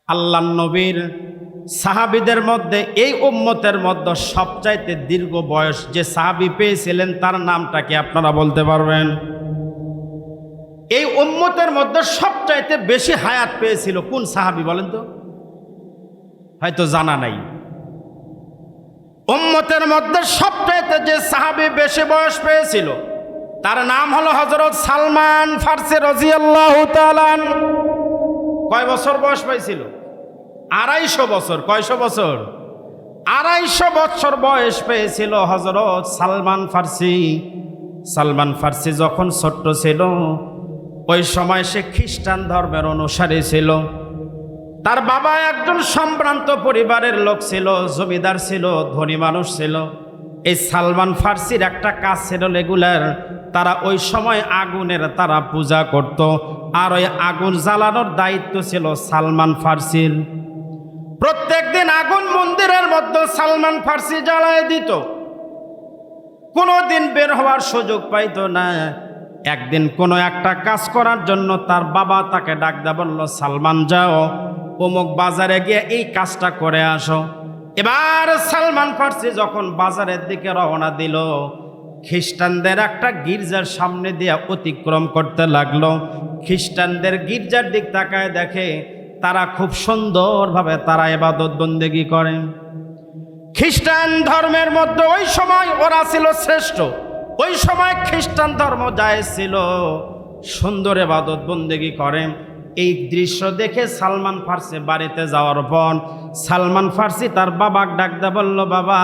আল্লাহর নবীর সাহাবীদের মধ্যে এই উম্মতের মধ্যে সবচাইতে দীর্ঘ বয়স যে সাহাবী পেয়েছিলেন তার নামটা কি আপনারা বলতে পারবেন? এই উম্মতের মধ্যে সবচাইতে বেশি হায়াত পেয়েছিল কোন সাহাবী বলেন তো? হয়তো জানা নাই। উম্মতের মধ্যে সবচাইতে যে সাহাবী বেশি বয়স পেয়েছিল তার নাম হলো হযরত সালমান ফারসি রাদিয়াল্লাহু তাআলা আনহু। কয় বছর বয়স পেয়েছিল? 250 বছর। কয়শো বছর? 250 বছর বয়স পেয়েছিল হযরত সালমান ফারসি। সালমান ফারসি যখন ছোট্ট ছিল ওই সময় সে খ্রিস্টান ধর্মের অনুসারী ছিল। তার বাবা একজন সম্ভ্রান্ত পরিবারের লোক ছিল, জমিদার ছিল, ধনী মানুষ ছিল। এই সালমান ফারসির একটা কাজ ছিল রেগুলার, তারা ওই সময় আগুনের তারা পূজা করত, আর ওই আগুন জ্বালানোর দায়িত্ব ছিল সালমান ফারসির। প্রত্যেক দিন আগুন মন্দিরের মধ্যে সালমান ফারসি জ্বালায় দিত, কোনোদিন বের হওয়ার সুযোগ পাইতো না। একদিন কোনো একটা কাজ করার জন্য তার বাবা তাকে ডাক দেয়া বলল, সালমান যাও অমুক বাজারে গিয়ে এই কাজটা করে আসো। এবার সালমান ফারসি যখন বাজারের দিকে রওনা দিল, খ্রিস্টানদের একটা গির্জার সামনে দিয়ে অতিক্রম করতে লাগলো। খ্রিস্টানদের গির্জার দিক তাকায় দেখে তারা খুব সুন্দরভাবে তারা ইবাদত বন্দেগী করে। খ্রিস্টান ধর্মের মধ্যে ওই সময় ওরা ছিল শ্রেষ্ঠ, ওই সময় খ্রিস্টান ধর্ম জায়েজ ছিল, সুন্দর ইবাদত বন্দেগী করে। এই দৃশ্য দেখে সালমান ফারসি বাড়িতে যাওয়ার পর সালমান ফারসি তার বাবাকে ডাক দিয়ে বলল, বাবা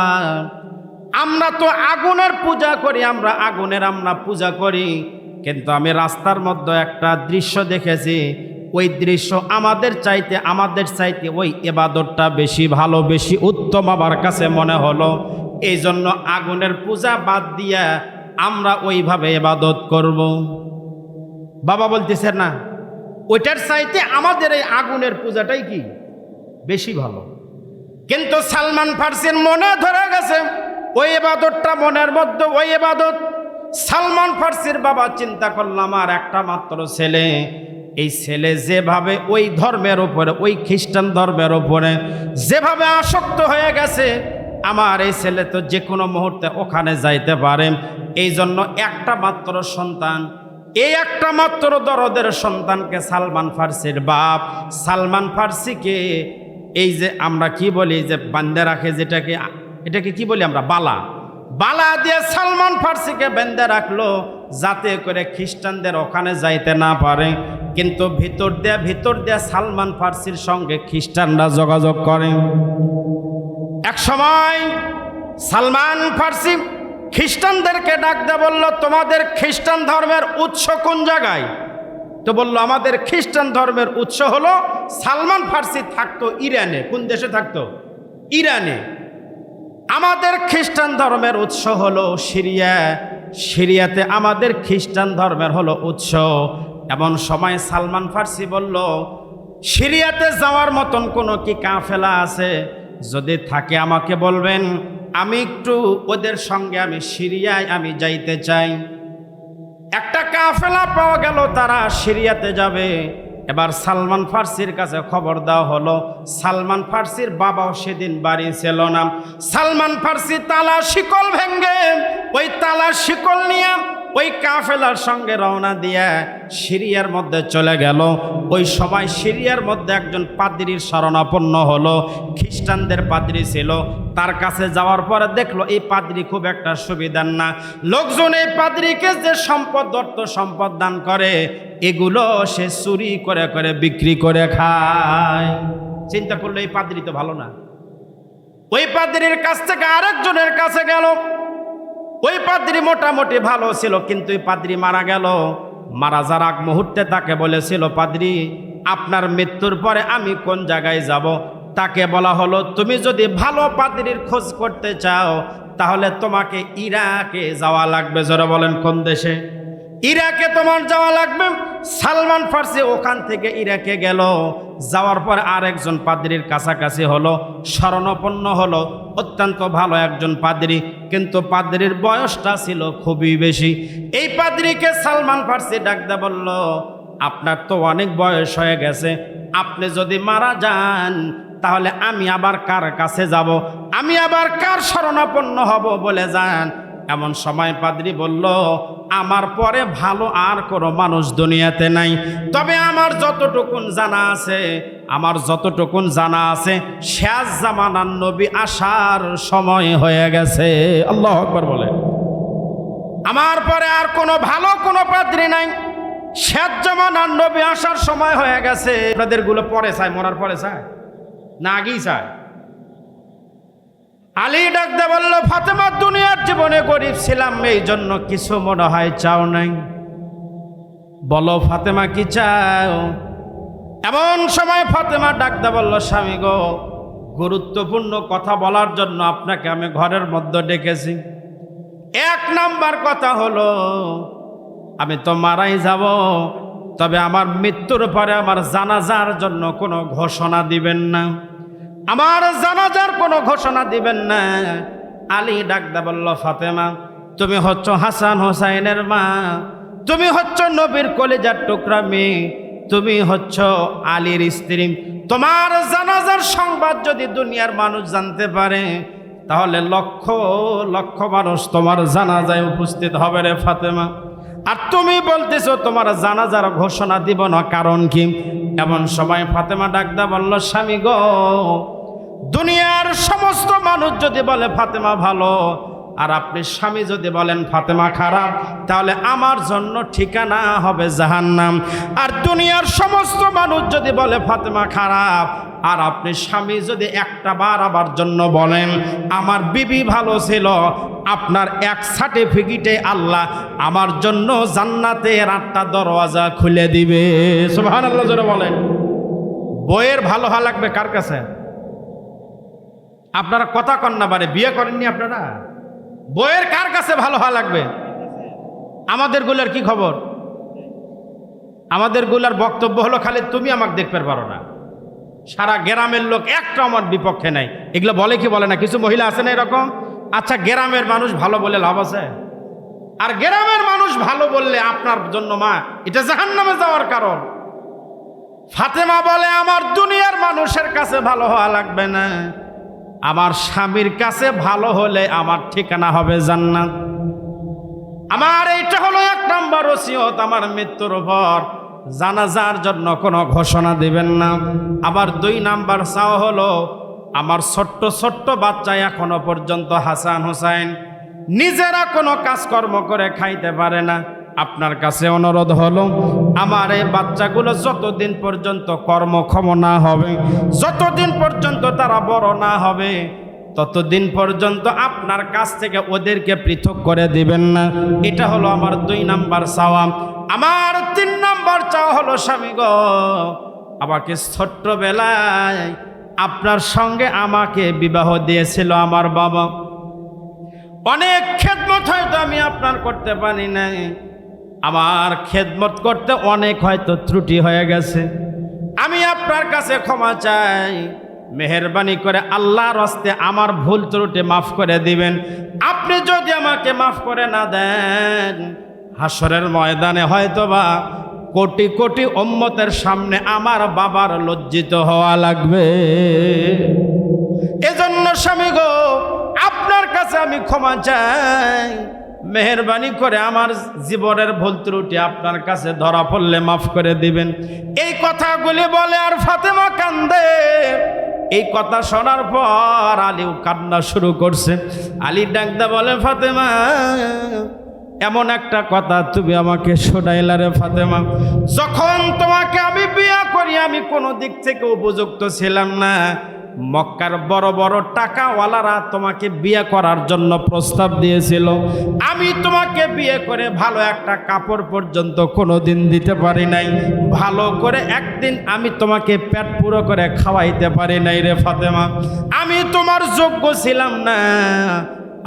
আমরা তো আগুনের পূজা করি, আমরা পূজা করি, কিন্তু আমি রাস্তার মধ্যে একটা দৃশ্য দেখেছি, ওই দৃশ্য আমাদের চাইতে ওই ইবাদতটা বেশি ভালো, বেশি উত্তম আমার কাছে মনে হলো। এই জন্য আগুনের পূজা বাদ দিয়া আমরা ওইভাবে ইবাদত করব। বাবা বলতেছে না, ওইটার চাইতে আমাদের এই আগুনের পূজাটাই কি বেশি ভালো। কিন্তু সালমান ফারসির মনে ধরে গেছে ওই ইবাদতটা, মনের মধ্যে ওই ইবাদত। সালমান ফারসির বাবা চিন্তা করলাম, আমার একটা মাত্র ছেলে, এই ছেলে যেভাবে ওই ধর্মের উপরে, ওই খ্রিস্টান ধর্মের উপরে যেভাবে আসক্ত হয়ে গেছে, আমার এই ছেলে তো যে কোনো মুহূর্তে ওখানে যাইতে পারে। এই জন্য একটা মাত্র সন্তান, এই একটা মাত্র দরদের সন্তানকে সালমান ফারসির বাপ সালমান ফারসিকে এই যে আমরা কি বলি যে বান্ধে রাখে, এটাকে কি বলি আমরা, বালা দিয়ে সালমান ফারসিকে বেঁধে রাখলো, যাতে করে খ্রিস্টানদের ওখানে যাইতে না পারে। কিন্তু ভিতর দিয়ে সালমান ফারসির সঙ্গে খ্রিস্টানরা যোগাযোগ করে। এক সময় সালমান ফারসি খ্রিস্টানদেরকে ডাক দিয়ে বলল, তোমাদের খ্রিস্টান ধর্মের উৎস কোন জায়গায়? তো বলল, আমাদের খ্রিস্টান ধর্মের উৎস হলো, সালমান ফারসি থাকতো ইরানে। কোন দেশে থাকতো? ইরানে। আমাদের খ্রিস্টান ধর্মের উৎস হলো সিরিয়াতে আমাদের খ্রিস্টান ধর্মের হলো উৎস। এমন সময় সালমান ফারসি বলল, সিরিয়াতে যাওয়ার মতন কোনো কি কাফেলা আছে? যদি থাকে আমাকে বলবেন, আমি একটু ওদের সঙ্গে সিরিয়ায় যাইতে চাই। একটা কাফেলা পাওয়া গেল, তারা সিরিয়াতে যাবে। এবার সালমান ফারসির কাছে খবর দেওয়া হলো। সালমান ফারসির বাবাও সেদিন বাড়ি ছিল না। সালমান ফারসি তালা শিকল ভেঙ্গে ওই তালা শিকল নিয়ে ওই কাফেলার সঙ্গে রওনা দিয়ে সিরিয়ার মধ্যে চলে গেল। ওই সময় সিরিয়ার মধ্যে একজন পাদ্রীর শরণাপন্ন হলো, খ্রিস্টানদের পাদ্রী ছিল। তার কাছে যাওয়ার পরে দেখলো এই পাদ্রী খুব একটা সুবিধার না। লোকজন এই পাদ্রীকে যে অর্থ সম্পদ দান করে, এগুলো সে চুরি করে করে বিক্রি করে খায়। চিন্তা করলো এই পাদ্রী তো ভালো না। ওই পাদ্রীর কাছ থেকে আরেকজনের কাছে গেল। ওই পাদ্রী মোটামুটি ভালো ছিল, কিন্তু ওই পাদ্রী মারা গেল। মারা যাওয়ার আগ মুহূর্তে তাকে বলেছিল, পাদ্রী আপনার মৃত্যুর পরে আমি কোন জায়গায় যাব? তাকে বলা হলো, তুমি যদি ভালো পাদ্রীর খোঁজ করতে চাও তাহলে তোমাকে ইরাকে যাওয়া লাগবে। জোরে বলেন, কোন দেশে? ইরাকে তোমার যাওয়া লাগবে। সালমান ফারসি ওখান থেকে ইরাকে গেল। যাওয়ার পর আরেকজন পাদ্রীর কাছাকাছি হলো, শরণাপন্ন হলো। অত্যন্ত ভালো একজন পাদ্রী, কিন্তু পাদ্রীর বয়সটা ছিল খুবই বেশি। এই পাদ্রীকে সালমান ফারসি ডাক দিয়ে বলল, আপনার তো অনেক বয়স হয়ে গেছে, আপনি যদি মারা যান তাহলে আমি আবার কার কাছে যাব, আমি আবার কার শরণাপন্ন হব বলে যান। এমন সময় পাদ্রী বলল, আমার পরে ভালো আর কোনো মানুষ দুনিয়াতে নাই, তবে আমার যতটুকুন জানা আছে শেষ জামানার নবী আসার সময় হয়ে গেছে। আল্লাহু আকবার বলে। আমার পরে আর কোনো ভালো কোনো পাদ্রী নাই, শেষ জামানার নবী আসার সময় হয়ে গেছে। আপনাদের গুলো পরে চায়, মরার পরে চায় না আগেই চায়? আলী ডাকতে বলল, ফাতেমা দুনিয়ার জীবনে গরিব ছিলাম, এই জন্য কিছু মনে হয় চাও নাই, বলো ফাতেমা কি চাও? এমন সময় ফাতেমা ডাকতে বলল, স্বামী গো, গুরুত্বপূর্ণ কথা বলার জন্য আপনাকে আমি ঘরের মধ্যে ডেকেছি। এক নাম্বার কথা হলো, আমি তো মারাই যাব, তবে আমার মৃত্যুর পরে আমার জানাজার জন্য কোনো ঘোষণা দিবেন না, আমার জানাজার কোনো ঘোষণা দিবেন না। আলী ডাকতে বলল, ফাতেমা তুমি হচ্ছ হাসান হোসাইনের মা, তুমি হচ্ছ নবীর কলিজার টুকরা মেয়ে, তুমি হচ্ছ আলীর স্ত্রী, তোমার জানাজার সংবাদ যদি দুনিয়ার মানুষ জানতে পারে তাহলে লক্ষ লক্ষ মানুষ তোমার জানাজায় উপস্থিত হবে রে ফাতেমা। আর তুমি বলতেছো তোমার জানাজার ঘোষণা দিব না, কারণ কি? এমন সময় ফাতেমা ডাকদা বলল, স্বামী গো, দুনিয়ার সমস্ত মানুষ যদি বলে ফাতেমা ভালো, আর আপনি স্বামী যদি বলেন ফাতেমা খারাপ, তাহলে আমার জন্য ঠিকানা হবে জাহান্নাম। আর দুনিয়ার সমস্ত মানুষ যদি বলে ফাতেমা খারাপ, আর আপনি স্বামী যদি একটা বার আবার জন্য বলেন আমার বিবি ভালো ছিল, আপনার এক সার্টিফিকেটে আল্লাহ আমার জন্য জান্নাতের 8টা দরওয়াজা খুলে দিবে। সুবহানাল্লাহ জোরে বলেন। বইয়ের ভালো হওয়া লাগবে কার কাছে? আপনারা কথা কন না, বারে বিয়ে করেননি আপনারা? বইয়ের কার কাছে ভালো হওয়া লাগবে? আমাদের গুলার কি খবর? আমাদের গুলার বক্তব্য হলো খালি তুমি আমাকে দেখতে পারো না, সারা গ্রামের লোক একটা আমার বিপক্ষে নাই। এগুলো বলে কি বলে না? কিছু মহিলা আছে না এরকম? আচ্ছা, গ্রামের মানুষ ভালো বলে লাভ আছে? আর গ্রামের মানুষ ভালো বললে আপনার জন্য মা এটা জাহান্নামে যাওয়ার কারণ। ফাতেমা বলে, আমার দুনিয়ার মানুষের কাছে ভালো হওয়া লাগবে না, আমার স্বামীর কাছে ভালো হলে আমার ঠিকানা হবে জান্নাত। আমার এইটা হলো 1 নম্বর ওসিয়ত, আমার মৃত্যুর পর জানাজার জন্য কোনো ঘোষণা দিবেন না। আবার 2 নাম্বার চাওয়া হলো, আমার ছোট্ট ছোট্ট বাচ্চা এখনো পর্যন্ত হাসান হোসাইন নিজেরা কোনো কাজকর্ম করে খাইতে পারে না, আপনার কাছে অনুরোধ হলো আমার এই বাচ্চাগুলো যতদিন পর্যন্ত কর্মক্ষম না হবে, যতদিন পর্যন্ত তারা বড় না হবে, ততদিন পর্যন্ত আপনার কাছ থেকে ওদেরকে পৃথক করে দিবেন না। এটা হলো আমার 2 নাম্বার চাওয়া। আমার 3 নাম্বার চাওয়া হলো, স্বামী গো, আমাকে ছোট্টবেলায় আপনার সঙ্গে আমাকে বিবাহ দিয়েছিল আমার বাবা, অনেক খেদমত হয়তো আমি আপনার করতে পারি নাই, আমার খেদমত করতে অনেক হয়তো ত্রুটি হয়ে গেছে, আমি আপনার কাছে ক্ষমা চাই, মেহেরবানি করে আল্লাহর হস্তে আমার ভুল ত্রুটি মাফ করে দিবেন। আপনি যদি আমাকে মাফ করে না দেন, হাসরের ময়দানে হয়তোবা কোটি কোটি উম্মতের সামনে আমার বাবার লজ্জিত হওয়া লাগবে। এজন্য স্বামী গো, আপনার কাছে আমি ক্ষমা চাই, মেহেরবানি করে আমার জীবনের ভুল ত্রুটি আপনার কাছে ধরা পড়লে মাফ করে দিবেন। এই কথাগুলি বলে আর ফাতেমা কান্দে। এই কথা শোনার পর আলীও কান্না শুরু করছে। আলী ডাকদা বলে, ফাতেমা, এমন একটা কথা তুমি আমাকে শোনাইলা রে ফাতেমা, যখন তোমাকে আমি বিয়ে করি আমি কোনো দিক থেকে উপযুক্ত ছিলাম না, মক্কার বড় বড় টাকাওয়ালারা তোমাকে বিয়ে করার জন্য প্রস্তাব দিয়েছিল, আমি তোমাকে বিয়ে করে ভালো একটা কাপড় পর্যন্ত কোনোদিন দিতে পারি নাই, ভালো করে একদিন আমি তোমাকে পেট পুরো করে খাওয়াইতে পারি নাই রে ফাতেমা, আমি তোমার যোগ্য ছিলাম না,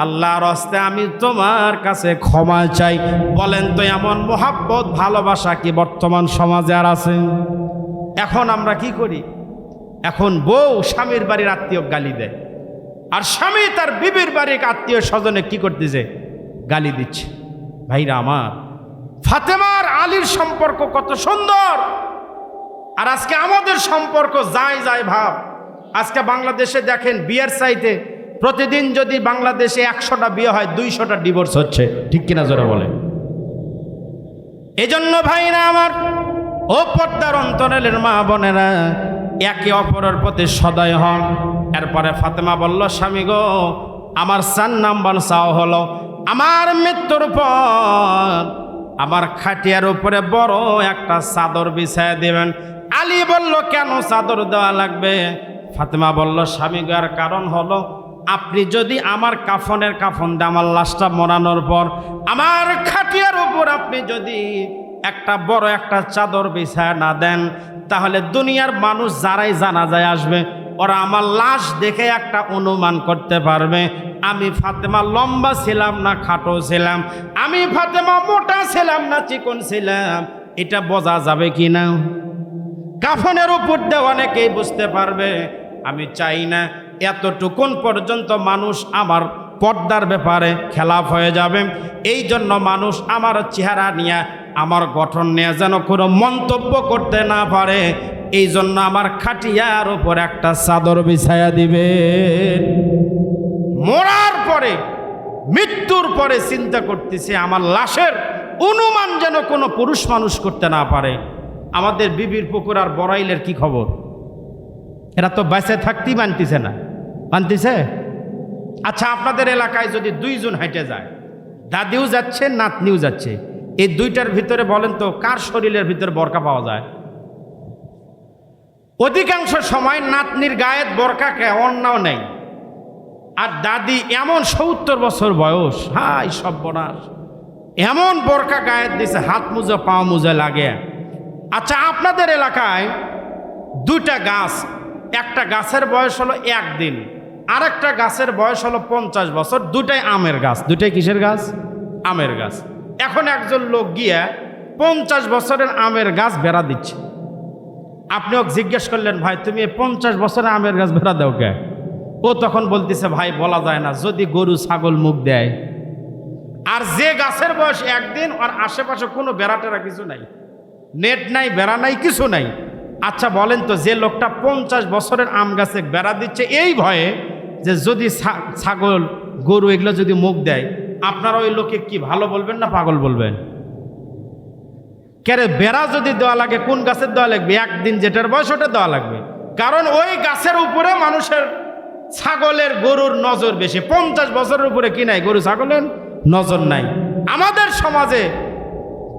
আল্লাহর হস্তে আমি তোমার কাছে ক্ষমা চাই। বলেন তো এমন মোহাব্বত ভালোবাসা কি বর্তমান সমাজে আর আছে? এখন আমরা কি করি? এখন বউ স্বামীর বাড়ির আত্মীয় গালি দেয়, আর স্বামী তার বিবির বাড়ির আত্মীয় স্বজনে কি করতেছে? গালি দিচ্ছে। ভাইরা আমার, ফাতেমার আলীর সম্পর্ক কত সুন্দর, আর আজকে আমাদের সম্পর্ক যায় যায় ভাব। আজকে বাংলাদেশে দেখেন বিয়ের চাইতে প্রতিদিন যদি বাংলাদেশে 100টা বিয়ে হয় 200টা ডিভোর্স হচ্ছে, ঠিক কিনা জোরে বলে। এজন্য ভাইরা আমার, ও পর্দার অন্তরালের মা বোনেরা, একে অপরের প্রতি সদয় হন। এরপরে ফাতেমা বলল, স্বামী গো, আমার 4 নাম্বার চাও হলো আমার মৃত্যুর পর আমার খাটিয়ার উপরে বড় একটা চাদর বিছায় দেবেন। আলী বলল, কেন চাদর দেওয়া লাগবে? ফাতেমা বলল, স্বামী গো, আর কারণ হলো আপনি যদি আমার কাফনের কাফন দিয়ে আমার লাশটা মরানোর পর আমার খাটিয়ার উপর আপনি যদি একটা বড় একটা চাদর বিছায় না দেন, তাহলে দুনিয়ার মানুষ যারাই জানাজায় আসবে ওরা আমার লাশ দেখে একটা অনুমান করতে পারবে আমি ফাতেমা লম্বা ছিলাম না খাটো ছিলাম, আমি ফাতেমা মোটা ছিলাম না চিকন ছিলাম, এটা বোঝা যাবে কি না? কাফনের উপর দিয়ে অনেকেই বুঝতে পারবে। আমি চাই না এতটুকুন পর্যন্ত মানুষ আমার পর্দার ব্যাপারে খেলাফ হয়ে যাবে। এই জন্য মানুষ আমার চেহারা নিয়ে আমার গঠন নিয়ে যেন কোনো মন্তব্য করতে না পারে, এই জন্য আমার খাটিয়ার উপর একটা চাদর বিছায়া দিবে। মরার পরে, মৃত্যুর পরে চিন্তা করতেছে আমার লাশের অনুমান যেন কোনো পুরুষ মানুষ করতে না পারে। আমাদের বিবির পুকুর আর বড়াইলের কি খবর? এরা তো বেঁচে থাকতেই মানতেছে না, মানতেছে? আচ্ছা, আপনাদের এলাকায় যদি 2 জন হেঁটে যায়, দাদিও যাচ্ছে নাতনিও যাচ্ছে, এই 2টার ভিতরে বলেন তো কার শরীরের ভিতরে বোরকা পাওয়া যায়? অধিকাংশ সময় নাতনির গায়ে বোরকা অন্যাও নেই, আর দাদি এমন 70 বছর বয়স, হাই সর্বনাশ, এমন বোরকা গায়ে দিছে হাত মুজা পা মুজা লাগে। আচ্ছা, আপনাদের এলাকায় 2টা গাছ, একটা গাছের বয়স হলো 1 দিন, আরেকটা গাছের বয়স হলো 50 বছর, 2টাই আমের গাছ। 2টাই কিসের গাছ? আমের গাছ। এখন একজন লোক গিয়ে 50 বছরের আমের গাছ বেড়া দিচ্ছে। আপনিও জিজ্ঞেস করলেন, ভাই তুমি 50 বছরের আমের গাছ বেড়া দাও কে? ও তখন বলতেছে, ভাই বলা যায় না, যদি গরু ছাগল মুখ দেয়। আর যে গাছের বয়স 1 দিন, আর আশেপাশে কোনো বেড়া টেরা কিছু নাই, নেট নাই, বেড়া নাই, কিছু নাই। আচ্ছা বলেন তো, যে লোকটা 50 বছরের আম গাছে বেড়া দিচ্ছে এই ভয়ে যে যদি ছাগল গরু এগুলো যদি মুখ দেয়, আপনারা ওই লোকে কি ভালো বলবেন না পাগল বলবেন? কেরে বেড়া যদি দেওয়া লাগে, কোন গাছের দেওয়া লাগবে? 1 দিন যেটার বয়স ওটা দেওয়া লাগবে, কারণ ওই গাছের উপরে মানুষের ছাগলের গরুর নজর বেশি। 50 বছরের উপরে কি নাই? গরু ছাগলের নজর নাই। আমাদের সমাজে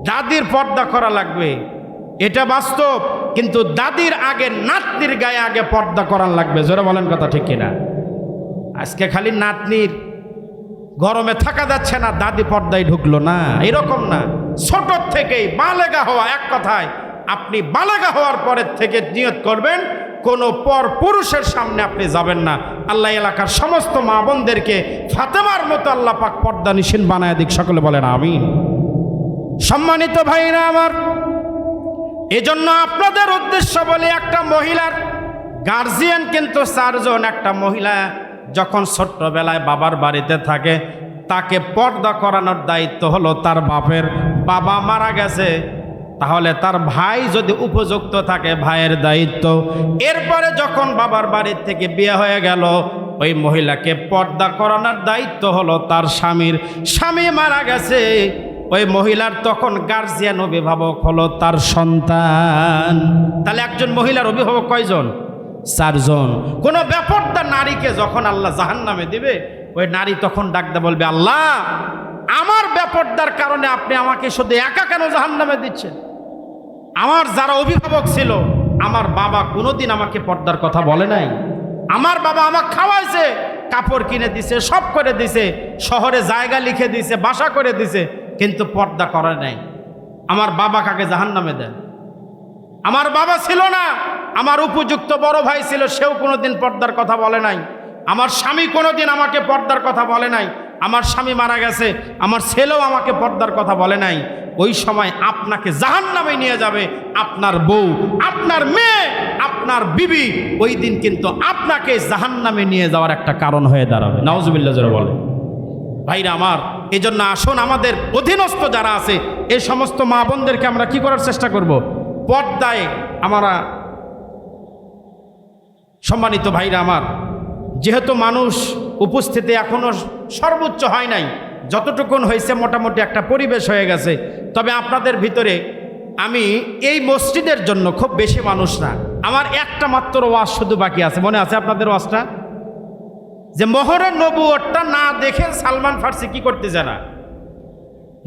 দাদির পর্দা করা লাগবে, এটা বাস্তব, কিন্তু দাদির আগে নাতনির গায়ে আগে পর্দা করার লাগবে। জোরে বলেন কথা ঠিক কিনা? আজকে খালি নাতনির গরমে থাকা যাচ্ছে না, দাদি পর্দায় ঢুকলো না, এরকম না। ছোট থেকেই বালেগা হওয়া, এক কথায় আপনি বালেগা হওয়ার পরের থেকে নিয়ত করবেন কোনো পর পুরুষের সামনে আপনি যাবেন না। আল্লাহ এলাকার সমস্ত মা বোনদেরকে ফাতেমার মতো আল্লাহ পাক পর্দা নিশীন বানায় দিক, সকলে বলেন আমিন। সম্মানিত ভাইরা আমার, এজন্য আপনাদের উদ্দেশ্য বলে, একটা মহিলার গার্জিয়ান কিন্তু 4 জন। একটা মহিলা যখন ছোট্টবেলায় বাবার বাড়িতে থাকে, তাকে পর্দা করানোর দায়িত্ব হলো তার বাপের। বাবা মারা গেছে, তাহলে তার ভাই যদি উপযুক্ত থাকে, ভাইয়ের দায়িত্ব। এরপরে যখন বাবার বাড়ির থেকে বিয়ে হয়ে গেল, ওই মহিলাকে পর্দা করানোর দায়িত্ব হলো তার স্বামীর। স্বামী মারা গেছে, ওই মহিলার তখন গার্জিয়ান অভিভাবক হলো তার সন্তান। তাহলে একজন মহিলার অভিভাবক কয়জন? 4 জন। কোনো বেপর্দা নারীকে যখন আল্লাহ জাহান্নামে দিবে, ওই নারী তখন ডাকতে বলবে, আল্লাহ আমার বেপর্দার কারণে আপনি আমাকে শুধু একা কেন জাহান্নামে দিচ্ছেন? আমার যারা অভিভাবক ছিল, আমার বাবা কোনোদিন আমাকে পর্দার কথা বলে নাই। আমার বাবা আমাকে খাওয়াইছে, কাপড় কিনে দিছে, সব করে দিছে, শহরে জায়গা লিখে দিছে, বাসা করে দিছে, কিন্তু পর্দা করে নাই। আমার বাবা কাকে জাহান্নামে দেন? আমার বাবা ছিল না, আমার উপযুক্ত বড় ভাই ছিল, সেও কোনোদিন পর্দার কথা বলে নাই। আমার স্বামী কোনোদিন আমাকে পর্দার কথা বলে নাই। আমার স্বামী মারা গেছে, আমার ছেলেও আমাকে পর্দার কথা বলে নাই। ওই সময় আপনাকে জাহান্নামে নিয়ে যাবে আপনার বউ, আপনার মেয়ে, আপনার বিবি। ওই দিন কিন্তু আপনাকে জাহান্নামে নিয়ে যাওয়ার একটা কারণ হয়ে দাঁড়াবে। নাউজুবিল্লাহ জোরে বলে। ভাইরা আমার, এই জন্য আসুন আমাদের অধীনস্থ যারা আছে, এই সমস্ত মা বোনদেরকে আমরা কি করার চেষ্টা করব? পর্দায় আমরা সম্মানিত ভাইরা আমার, যেহেতু মানুষ উপস্থিতি এখনো সর্বোচ্চ হয় নাই, যতটুকুন হয়েছে মোটামুটি একটা পরিবেশ হয়ে গেছে। তবে আপনাদের ভিতরে আমি এই মসজিদের জন্য খুব বেশি মানুষ না, আমার একটা মাত্র ওয়াজ শুধু বাকি আছে। মনে আছে আপনাদের ওয়াজটা, যে মোহরের নবুয়তটা না দেখে সালমান ফার্সি কি করতেছে না,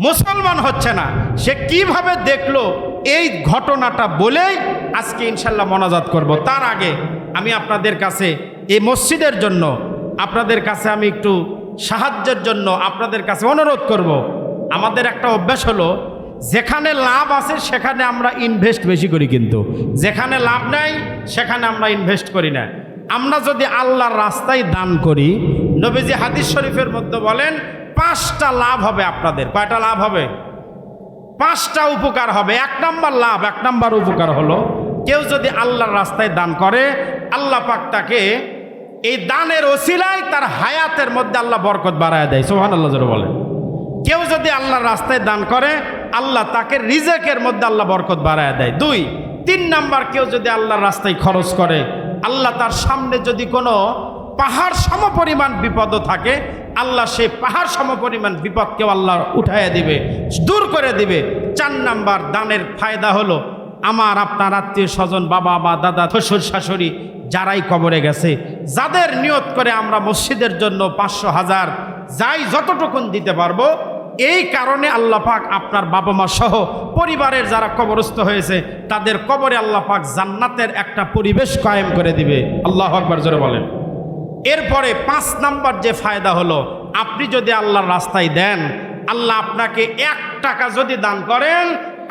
মুসলমান হচ্ছে না, সে কিভাবে দেখলো এই ঘটনাটা বলেই আজকে ইনশাল্লাহ মোনাজাত করব। তার আগে আমি আপনাদের কাছে এই মসজিদের জন্য আপনাদের কাছে আমি একটু সাহায্যের জন্য আপনাদের কাছে অনুরোধ করব। আমাদের একটা অভ্যাস হলো, যেখানে লাভ আছে সেখানে আমরা ইনভেস্ট বেশি করি, কিন্তু যেখানে লাভ নাই সেখানে আমরা ইনভেস্ট করি না। আমরা যদি আল্লাহর রাস্তায় দান করি, নবীজি হাদিস শরীফের মধ্যে বলেন 5টা লাভ হবে আপনাদের। কয়টা লাভ হবে? 5টা উপকার হবে। 1 নম্বর লাভ, 1 নম্বর উপকার হলো, কেউ যদি আল্লাহর রাস্তায় দান করে, আল্লাহ পাক তাকে এই দানের ওসিলায় তার হায়াতের মধ্যে আল্লাহ বরকত বাড়ায় দেয়। সুবহানাল্লাহ জোরে বলেন। কেউ যদি আল্লাহর রাস্তায় দান করে, আল্লাহ তাকে রিজেকের মধ্যে আল্লাহ বরকত বাড়ায় দেয়। 2, 3 নাম্বার, কেউ যদি আল্লাহর রাস্তায় খরচ করে, আল্লাহ তার সামনে যদি কোনো পাহাড় সমপরিমাণ বিপদও থাকে, আল্লাহ সেই পাহাড় সমপরিমাণ বিপদকেও আল্লাহ উঠাইয়া দিবে, দূর করে দিবে। 4 নাম্বার দানের ফায়দা হলো, আমার আপনার আত্মীয় স্বজন, বাবা বা দাদা, শ্বশুর শাশুড়ি যারাই কবরে গেছে, যাদের নিয়ত করে আমরা মসজিদের জন্য 500, 1000 যাই যতটুকুন দিতে পারবো, এই কারণে আল্লাহ পাক আপনার বাবা মা সহ পরিবারের যারা কবরস্থ হয়েছে তাদের কবরে আল্লাহ পাক জান্নাতের একটা পরিবেশ কায়েম করে দিবে। আল্লাহু আকবার জোরে বলেন। এরপরে 5 নাম্বার যে ফায়দা হলো, আপনি যদি আল্লাহর রাস্তায় দেন, আল্লাহ আপনাকে 1 টাকা যদি দান করেন,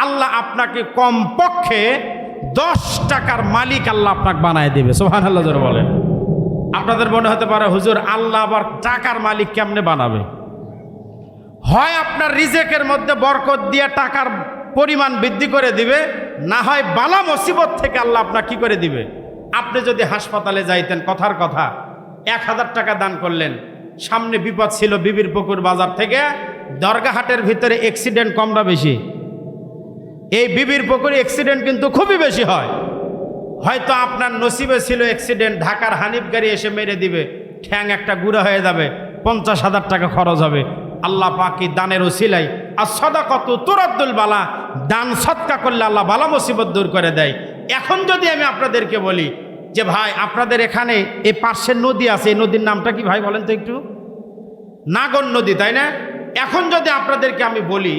আল্লাহ আপনাকে কমপক্ষে 10 টাকার মালিক আল্লাহ আপনাকে বানায় দিবে। সুবহানাল্লাহ জোরে বলেন। আপনাদের মনে হতে পারে, হুজুর আল্লাহ আবার টাকার মালিক কেমনে বানাবে? হয় আপনার রিজেকের মধ্যে বরকত দিয়ে টাকার পরিমাণ বৃদ্ধি করে দিবে, না হয় বালা মুসিবত থেকে আল্লাহ আপনাকে কি করে দিবে। আপনি যদি হাসপাতালে যাইতেন, কথার কথা 1000 টাকা দান করলেন, সামনে বিপদ ছিল, বিবির পুকুর বাজার থেকে দরগাহাটের ভিতরে অ্যাক্সিডেন্ট কম না বেশি? এই বিবির পুকুরে অ্যাক্সিডেন্ট কিন্তু খুবই বেশি হয়। হয়তো আপনার নসিবে ছিল অ্যাক্সিডেন্ট, ঢাকার হানিফ গাড়ি এসে মেরে দিবে, ঠ্যাং একটা গুঁড়া হয়ে যাবে, 50,000 টাকা খরচ হবে। আল্লাহ পাকি দানের ওসিলাই, আর সাদাকাতু তুরাদ্দুল বালা, দান সদকা করলে আল্লাহ বালা মুসিবত দূর করে দেয়। এখন যদি আমি আপনাদেরকে বলি যে ভাই, আপনাদের এখানে এই পার্শ্বের নদী আছে, এই নদীর নামটা কি ভাই বলেন তো একটু? নাগর নদী, তাই না? এখন যদি আপনাদেরকে আমি বলি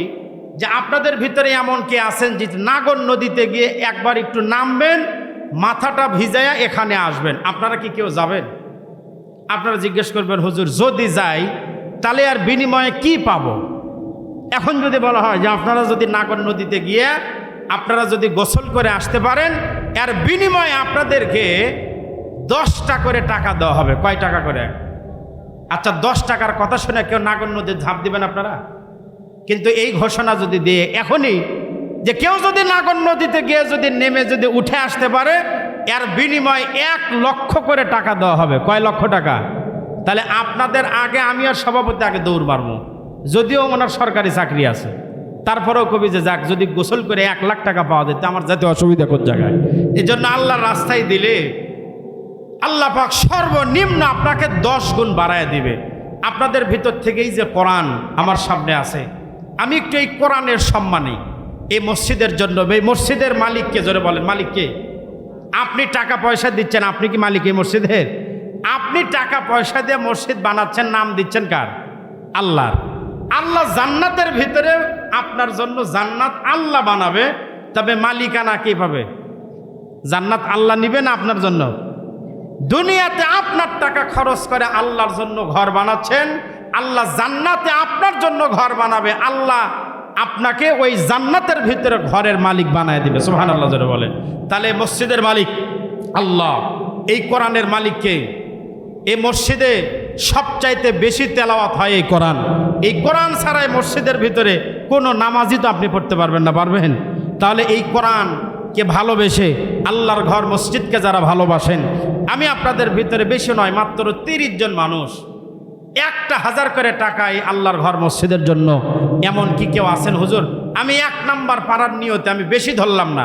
যে আপনাদের ভিতরে এমন কে আছেন যে নাগর নদীতে গিয়ে একবার একটু নামবেন, মাথাটা ভিজাইয়া এখানে আসবেন, আপনারা কি কেউ যাবেন? আপনারা জিজ্ঞেস করবেন, হুজুর যদি যাই তাহলে আর বিনিময়ে কি পাবো? এখন যদি বলা হয় যে আপনারা যদি নাগর নদীতে গিয়ে আপনারা যদি গোসল করে আসতে পারেন, এর বিনিময়ে আপনাদেরকে 10টা করে টাকা দেওয়া হবে। কয় টাকা করে? আচ্ছা, 10 টাকার কথা শুনে কেউ নাগর নদীতে ঝাঁপ দিবেন আপনারা? কিন্তু এই ঘোষণা যদি দিয়ে এখনই যে কেউ যদি নাগর নদীতে গিয়ে যদি নেমে যদি উঠে আসতে পারে, এর বিনিময়ে 1 লক্ষ করে টাকা দেওয়া হবে। কয় লক্ষ টাকা? তাহলে আপনাদের আগে আমি আর সভাপতি আগে দৌড় মারবো, যদিও ওনার সরকারি চাকরি আছে, তারপরেও কবি যে যাক, যদি গোসল করে 1 লাখ টাকা পাওয়া যেত, আমার যাতে অসুবিধা কোন জায়গায়। এই জন্য আল্লাহর রাস্তায় দিলে আল্লাহ পাক সর্বনিম্ন আপনাকে 10 গুণ বাড়ায় দিবে। আপনাদের ভিতর থেকেই যে কোরআন আমার সামনে আছে, আমি একটু এই কোরআনের সম্মানে এই মসজিদের জন্য, এই মসজিদের মালিককে জোরে বলেন, মালিককে? আপনি টাকা পয়সা দিচ্ছেন, আপনি কি মালিক এই মসজিদের? আপনি টাকা পয়সা দিয়ে মসজিদ বানাচ্ছেন, নাম দিচ্ছেন কার? আল্লাহর। আল্লাহ জান্নাতের ভিতরে আপনার জন্য জান্নাত আল্লাহ বানাবে, তবে মালিকানা কে পাবে? জান্নাত আল্লাহ নিবে না আপনার জন্য? দুনিয়াতে আপনার টাকা খরচ করে আল্লাহর জন্য ঘর বানাচ্ছেন, আল্লাহ জান্নাতে আপনার জন্য ঘর বানাবে, আল্লাহ আপনাকে ওই জান্নাতের ভিতরে ঘরের মালিক বানায় দিবে। সুবহানাল্লাহ জোরে বলেন। তাহলে মসজিদের মালিক আল্লাহ, এই কোরআনের মালিককে। এই মসজিদে সবচাইতে বেশি তেলাওয়াত হয় এই কোরআন। এই কোরআন ছাড়াই মসজিদের ভিতরে কোনো নামাজই তো আপনি পড়তে পারবেন না, পারবেন? তাহলে এই কোরআনকে ভালোবেসে আল্লাহর ঘর মসজিদকে যারা ভালোবাসেন, আমি আপনাদের ভিতরে বেশি নয়, মাত্র 30 জন মানুষ 1000 করে টাকায় আল্লাহর ঘর মসজিদের জন্য। এমন কি কেউ আছেন হুজুর? আমি 1 নাম্বার পাড়ার নিয়তে আমি বেশি ধরলাম না,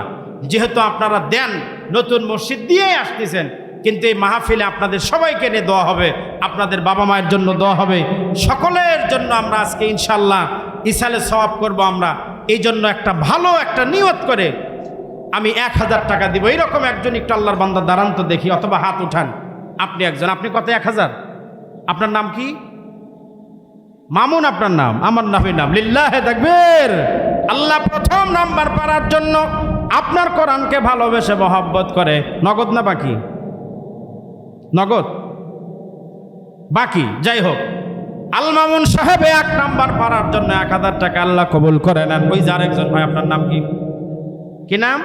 যেহেতু আপনারা দেন, নতুন মসজিদ দিয়েই আসতেছেন, কিন্তু এই মাহফিলে আপনাদের সবাইকে নিয়ে দোয়া হবে, আপনাদের বাবা মায়ের জন্য দোয়া হবে, সকলের জন্য আমরা আজকে ইনশাল্লাহ ইসালে সওয়াব করব। আমরা এই জন্য একটা ভালো একটা নিয়ত করে আমি 1000 টাকা দিব। এইরকম একজন একটু আল্লাহর বান্দা দাঁড়ান তো দেখি, অথবা হাত উঠান। আপনি একজন, আপনি কত? 1000। আপনার নাম কি? মামুন আপনার নাম, আমার নামের নাম। লিল্লাহে তাকবীর। আল্লাহ প্রথম নাম্বার পাওয়ার জন্য আপনার কোরআনকে ভালোবেসে মহব্বত করে। নগদ না বাকি? নগদ বাকি, যাই হোক, আল মামুন সাহেব 1 নাম্বার পাওয়ার জন্য 1000 টাকা আল্লাহ কবুল করে নেন। ওই যে আরেকজন ভাই, আপনার নাম কি? কি নাম?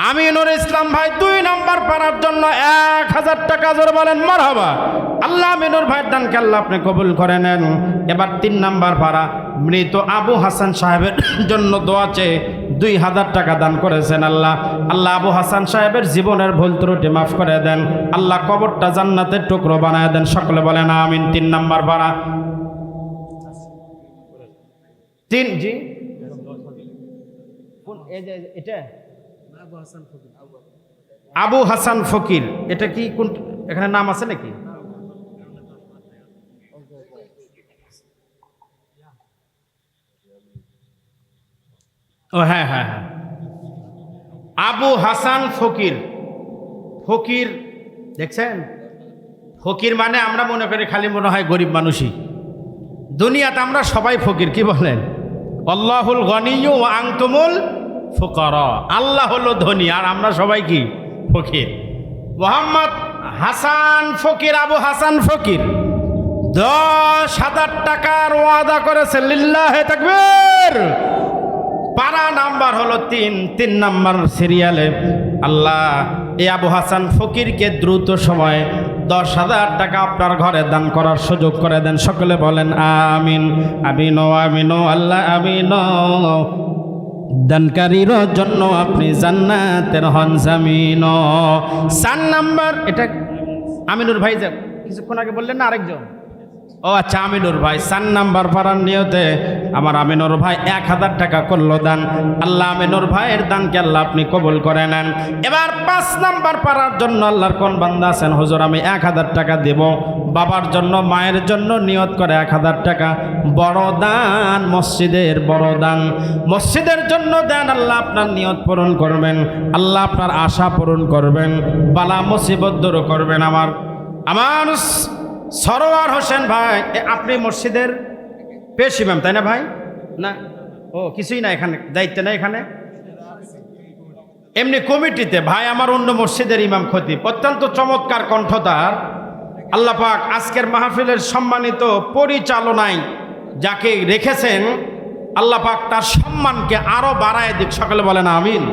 আমিনুর ইসলাম ভাই 2 নাম্বার পাওয়ার জন্য 1000 টাকা। জোরে বলেন মারহাবা। আল্লাহ আমিনুর ভাইয়ের দানকে আল্লাহ আপনি কবুল করে নেন। এবার 3 নাম্বার পাড়া মৃত আবু হাসান সাহেবের জন্য দোয়া চেয়ে 2000 টাকা দান করেছেন। আল্লাহ আবু হাসান সাহেবের জীবনের ভুল ত্রুটি মাফ করে দেন। আল্লাহ কবরটা জান্নাতের টুকরো বানায় দেন। সকলে বলেন আমিন। 3 নাম্বার পাড়া 3। জি, এটা আবু হাসান ফকির। এটা কি কোন, এখানে নাম আছে নাকি? ও হ্যাঁ হ্যাঁ হ্যাঁ, আবু হাসান ফকির। ফকির দেখছেন? ফকির মানে আমরা মনে করি খালি মনে হয় গরিব মানুষই। দুনিয়াতে আমরা সবাই ফকির। কি বলেন? আল্লাহুল গনিয়্যু ওয়া আনতুমুল ফুকারা। আল্লাহ হলো ধনী আর আমরা সবাই কি? ফকির। মোহাম্মদ হাসান ফকির, আবু হাসান ফকির 10,000 টাকার ওয়াদা করেছে। লিল্লাহে তাকবীর। পারা নাম্বার হলো 3 নাম্বার সিরিয়ালে। আল্লাহ এই আবু হাসান ফকিরকে দ্রুত সময়ে 10,000 টাকা আপনার ঘরে দান করার সুযোগ করে দেন। সকলে বলেন আমিন। আমিনো আমিনো, আল্লাহ আমিনো। দানকারীর জন্য আপনি জান্নাতের হন জামিন। 4 নাম্বার, এটা আমিনুর ভাই যে কিছুক্ষণ আগে বললেন না, আরেকজন। ও আচ্ছা, আমিনুর ভাই 4 নাম্বার পাড়ার নিয়তে আমার আমিনুর ভাই 1000 টাকা করলো দান। আল্লাহ আমিনুর ভাইয়ের দানকে আল্লাহ আপনি কবুল করে নেন। এবার 5 নাম্বার পাড়ার জন্য আল্লাহর কোন বান্দা আছেন? হুজুর আমি 1000 টাকা দেব বাবার জন্য, মায়ের জন্য নিয়ত করে 1000 টাকা। বড় দান, মসজিদের বড় দান, মসজিদের জন্য দেন। আল্লাহ আপনার নিয়ত পূরণ করবেন, আল্লাহ আপনার আশা পূরণ করবেন, বালা মুসিবত দূর করবেন। আমার সরোয়ার হোসেন ভাই, আপনি মসজিদের পেশ ইমাম তাই না ভাই? না, ও কিছুই না, এখানে দায়িত্ব না, এখানে এমনি কমিটিতে ভাই আমার অন্য মসজিদের ইমাম খতিব। অত্যন্ত চমৎকার কণ্ঠতার। আল্লাহ পাক আজকের মাহফিলের সম্মানিত পরিচালনায় যাকে রেখেছেন, আল্লাহ পাক তার সম্মানকে আরো বাড়ায় দিক। সকলে বলেন আমিন।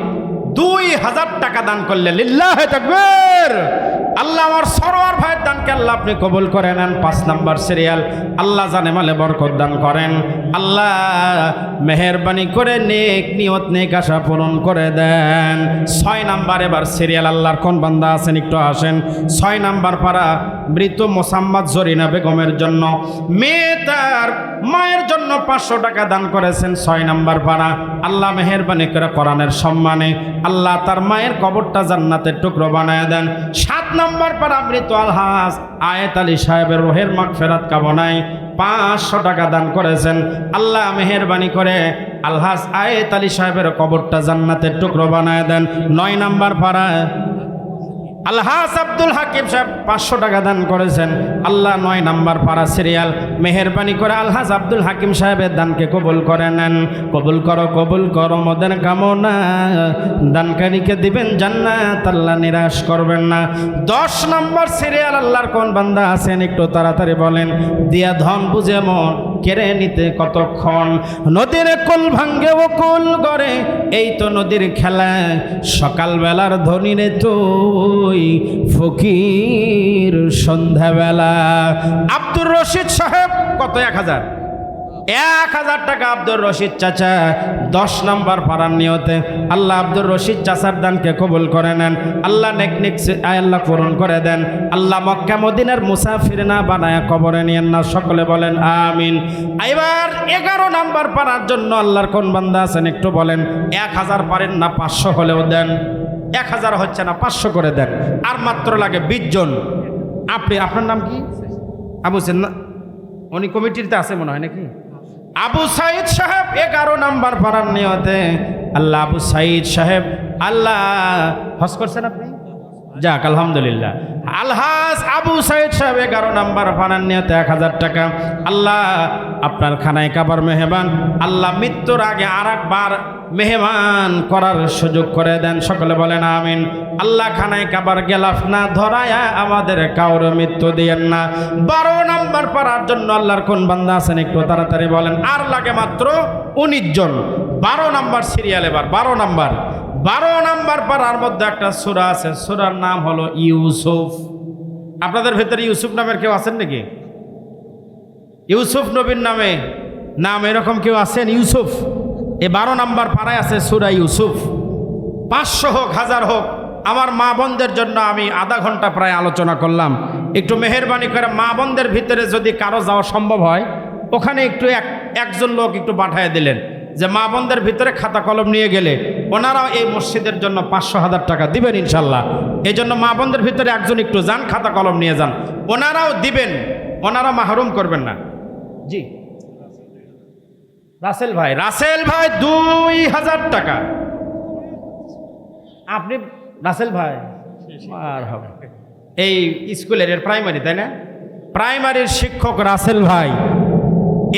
2000 টাকা দান করলেন। লিল্লাহে তাকবীর। আল্লাহ আমার সরোয়ার ভাইয়ের দানকে আল্লাহ আপনি কবুল করে নেন। 5 নাম্বার সিরিয়াল। আল্লাহ জানে মালে বরকত দান করেন। আল্লাহ মেহেরবানি করে নেক নিয়ত নেক আশা পূরণ করে দেন। 6 নাম্বার এবার সিরিয়াল। আল্লাহর কোন বান্দা আছেন একটু আসেন। 6 নাম্বার পাড়া মৃত মোসাম্মদ জরিনা বেগমের জন্য, মেয়ে তার মায়ের জন্য 500 টাকা দান করেছেন। 6 নাম্বার পাড়া আল্লাহ মেহেরবানি করে কোরআনের সম্মানে আল্লাহ তার মায়ের কবরটা জান্নাতের টুকরো বানায় দেন। 7 নাম্বার পাড়া মৃত আলহাজ আয়েত আলী সাহেবের রোহের মাগফিরাত কামনায় 500 টাকা দান করেছেন। আল্লাহ মেহেরবানি করে আলহাজ আয়েত আলী সাহেবের কবরটা জান্নাতের টুকরো বানায় দেন। 9 নাম্বার পাড়া আলহাজ আব্দুল হাকিম সাহেব 500 টাকা দান করেছেন। আল্লাহ 9 নাম্বার পাড়া সিরিয়াল মেহেরবানি করে আলহাজ আব্দুল হাকিম সাহেবের দানকে কবুল করে নেন। কবুল করো মদের কামনা, দানকারীকে দিবেন জান্নাত, আল্লাহ নিরাশ করবেন না। 10 নাম্বার সিরিয়াল। আল্লাহর কোন বান্দা আছেন একটু তাড়াতাড়ি বলেন। দিয়া ধন বুঝে মন কেড়ে নিতে কতক্ষণ, নদীর কুল ভাঙ্গে ও কুল গড়ে, এই তো নদীর খেলা, সকালবেলার ধনী রে তুই ফকির সন্ধ্যাবেলা। আব্দুর রশিদ সাহেব কত? 1000। 1000 টাকা আব্দুর রশিদ চাচা 10 নম্বর পাড়ার নিয়তে আল্লাহ আব্দুর রশিদ চাচার দানকে কবুল করে নেন। আল্লাহ নেক আল্লাহ পূরণ করে দেন। আল্লাহ মক্কা মদিনার মুসাফির না বানায় কবরে নিয়েন না, সকলে বলেন আমিন। এবার 11 নম্বর পাড়ার জন্য আল্লাহর কোন বান্দা আছেন একটু বলেন। 1000 পারেন না 500 হলেও দেন। 1000 হচ্ছে না, 500 করে দেন। আর মাত্র লাগে 20 জন। আপনার নাম কি? আবু সেন না, উনি কমিটিতে আছে মনে হয় নাকি? আবু সাইদ সাহেব 11 নম্বর পাড়ার নিয়তে আল্লাহ আবু সাইদ সাহেব আল্লাহ হজ করছেন আপনি? যাক আলহামদুলিল্লাহ। আলহাজ আবু সাইদ সাহেব 11 নম্বর পাড়ার নিয়তে 1000 টাকা। আল্লাহ আপনার খানায় কাবার মেহমান, আল্লাহ মৃত্যুর আগে আর একবার মেহমান করার সুযোগ করে দেন, সকলে বলেন আমিন। আল্লাহ খানায় কাবার গেলাফ না ধরায়া আমাদের কাউরে মৃত্যু দিয়েন না। 12 নম্বর পাড়ার জন্য আল্লাহর কোন বান্দা আছেন একটু তাড়াতাড়ি বলেন। আর লাগে মাত্র 19 জন। 12 নম্বর সিরিয়াল। এবার 12 নম্বর পাড়ার মধ্যে একটা সূরা আছে, সূরার নাম হলো ইউসুফ। আপনাদের ভেতরে ইউসুফ নামের কেউ আছেন নাকি? ইউসুফ নবীর নাম এরকম কেউ আছেন? ইউসুফ এই 12 নম্বর পাড়ায় আছে সূরা ইউসুফ। 500 হোক 1000 হোক, আমার মা বোনদের জন্য আমি আধা ঘন্টা প্রায় আলোচনা করলাম। একটু মেহেরবানি করে মা বোনদের ভিতরে যদি কারো যাওয়া সম্ভব হয়, ওখানে একটু একজন লোক একটু পাঠিয়ে দিলেন যে মা বোনদের ভিতরে খাতা কলম নিয়ে গেলে ওনারাও এই মসজিদের জন্য 500-1000 টাকা দিবেন ইনশাল্লাহ। এই জন্য মা বোনদের ভিতরে একজন একটু যান, খাতা কলম নিয়ে যান, ওনারাও দিবেন, ওনারা মাহরুম করবেন না। জি রাসেল ভাই 2000 টাকা। আপনি রাসেল ভাই আর হবে এই স্কুলের প্রাইমারি, তাই না? প্রাইমারির শিক্ষক রাসেল ভাই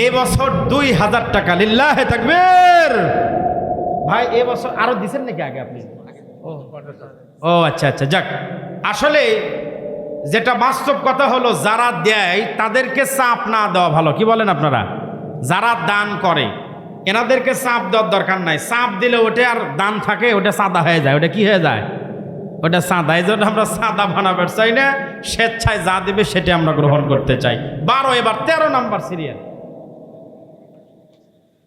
এবছর 2000 টাকা। লিল্লাহে তাকবীর। ভাই এবছর আরো দিছেন নাকি আগে আপনি? ও আচ্ছা, যাক। আসলে যেটা বাস্তব কথা হলো, যারা দেয় তাদেরকে চাপ না দেওয়া ভালো। কি বলেন আপনারা? যারা দান করে এনাদেরকে চাপ দেওয়ার দরকার নাই। চাপ দিলে ওটা আর দান থাকে, ওটা সাদা হয়ে যায়। ওটা কি হয়ে যায়? ওটা সাদা। এই জন্য আমরা সাদা বানাবার চাই না, স্বেচ্ছায় যা দেবে সেটা আমরা গ্রহণ করতে চাই। 12। এবার 13 নম্বর সিরিয়াল।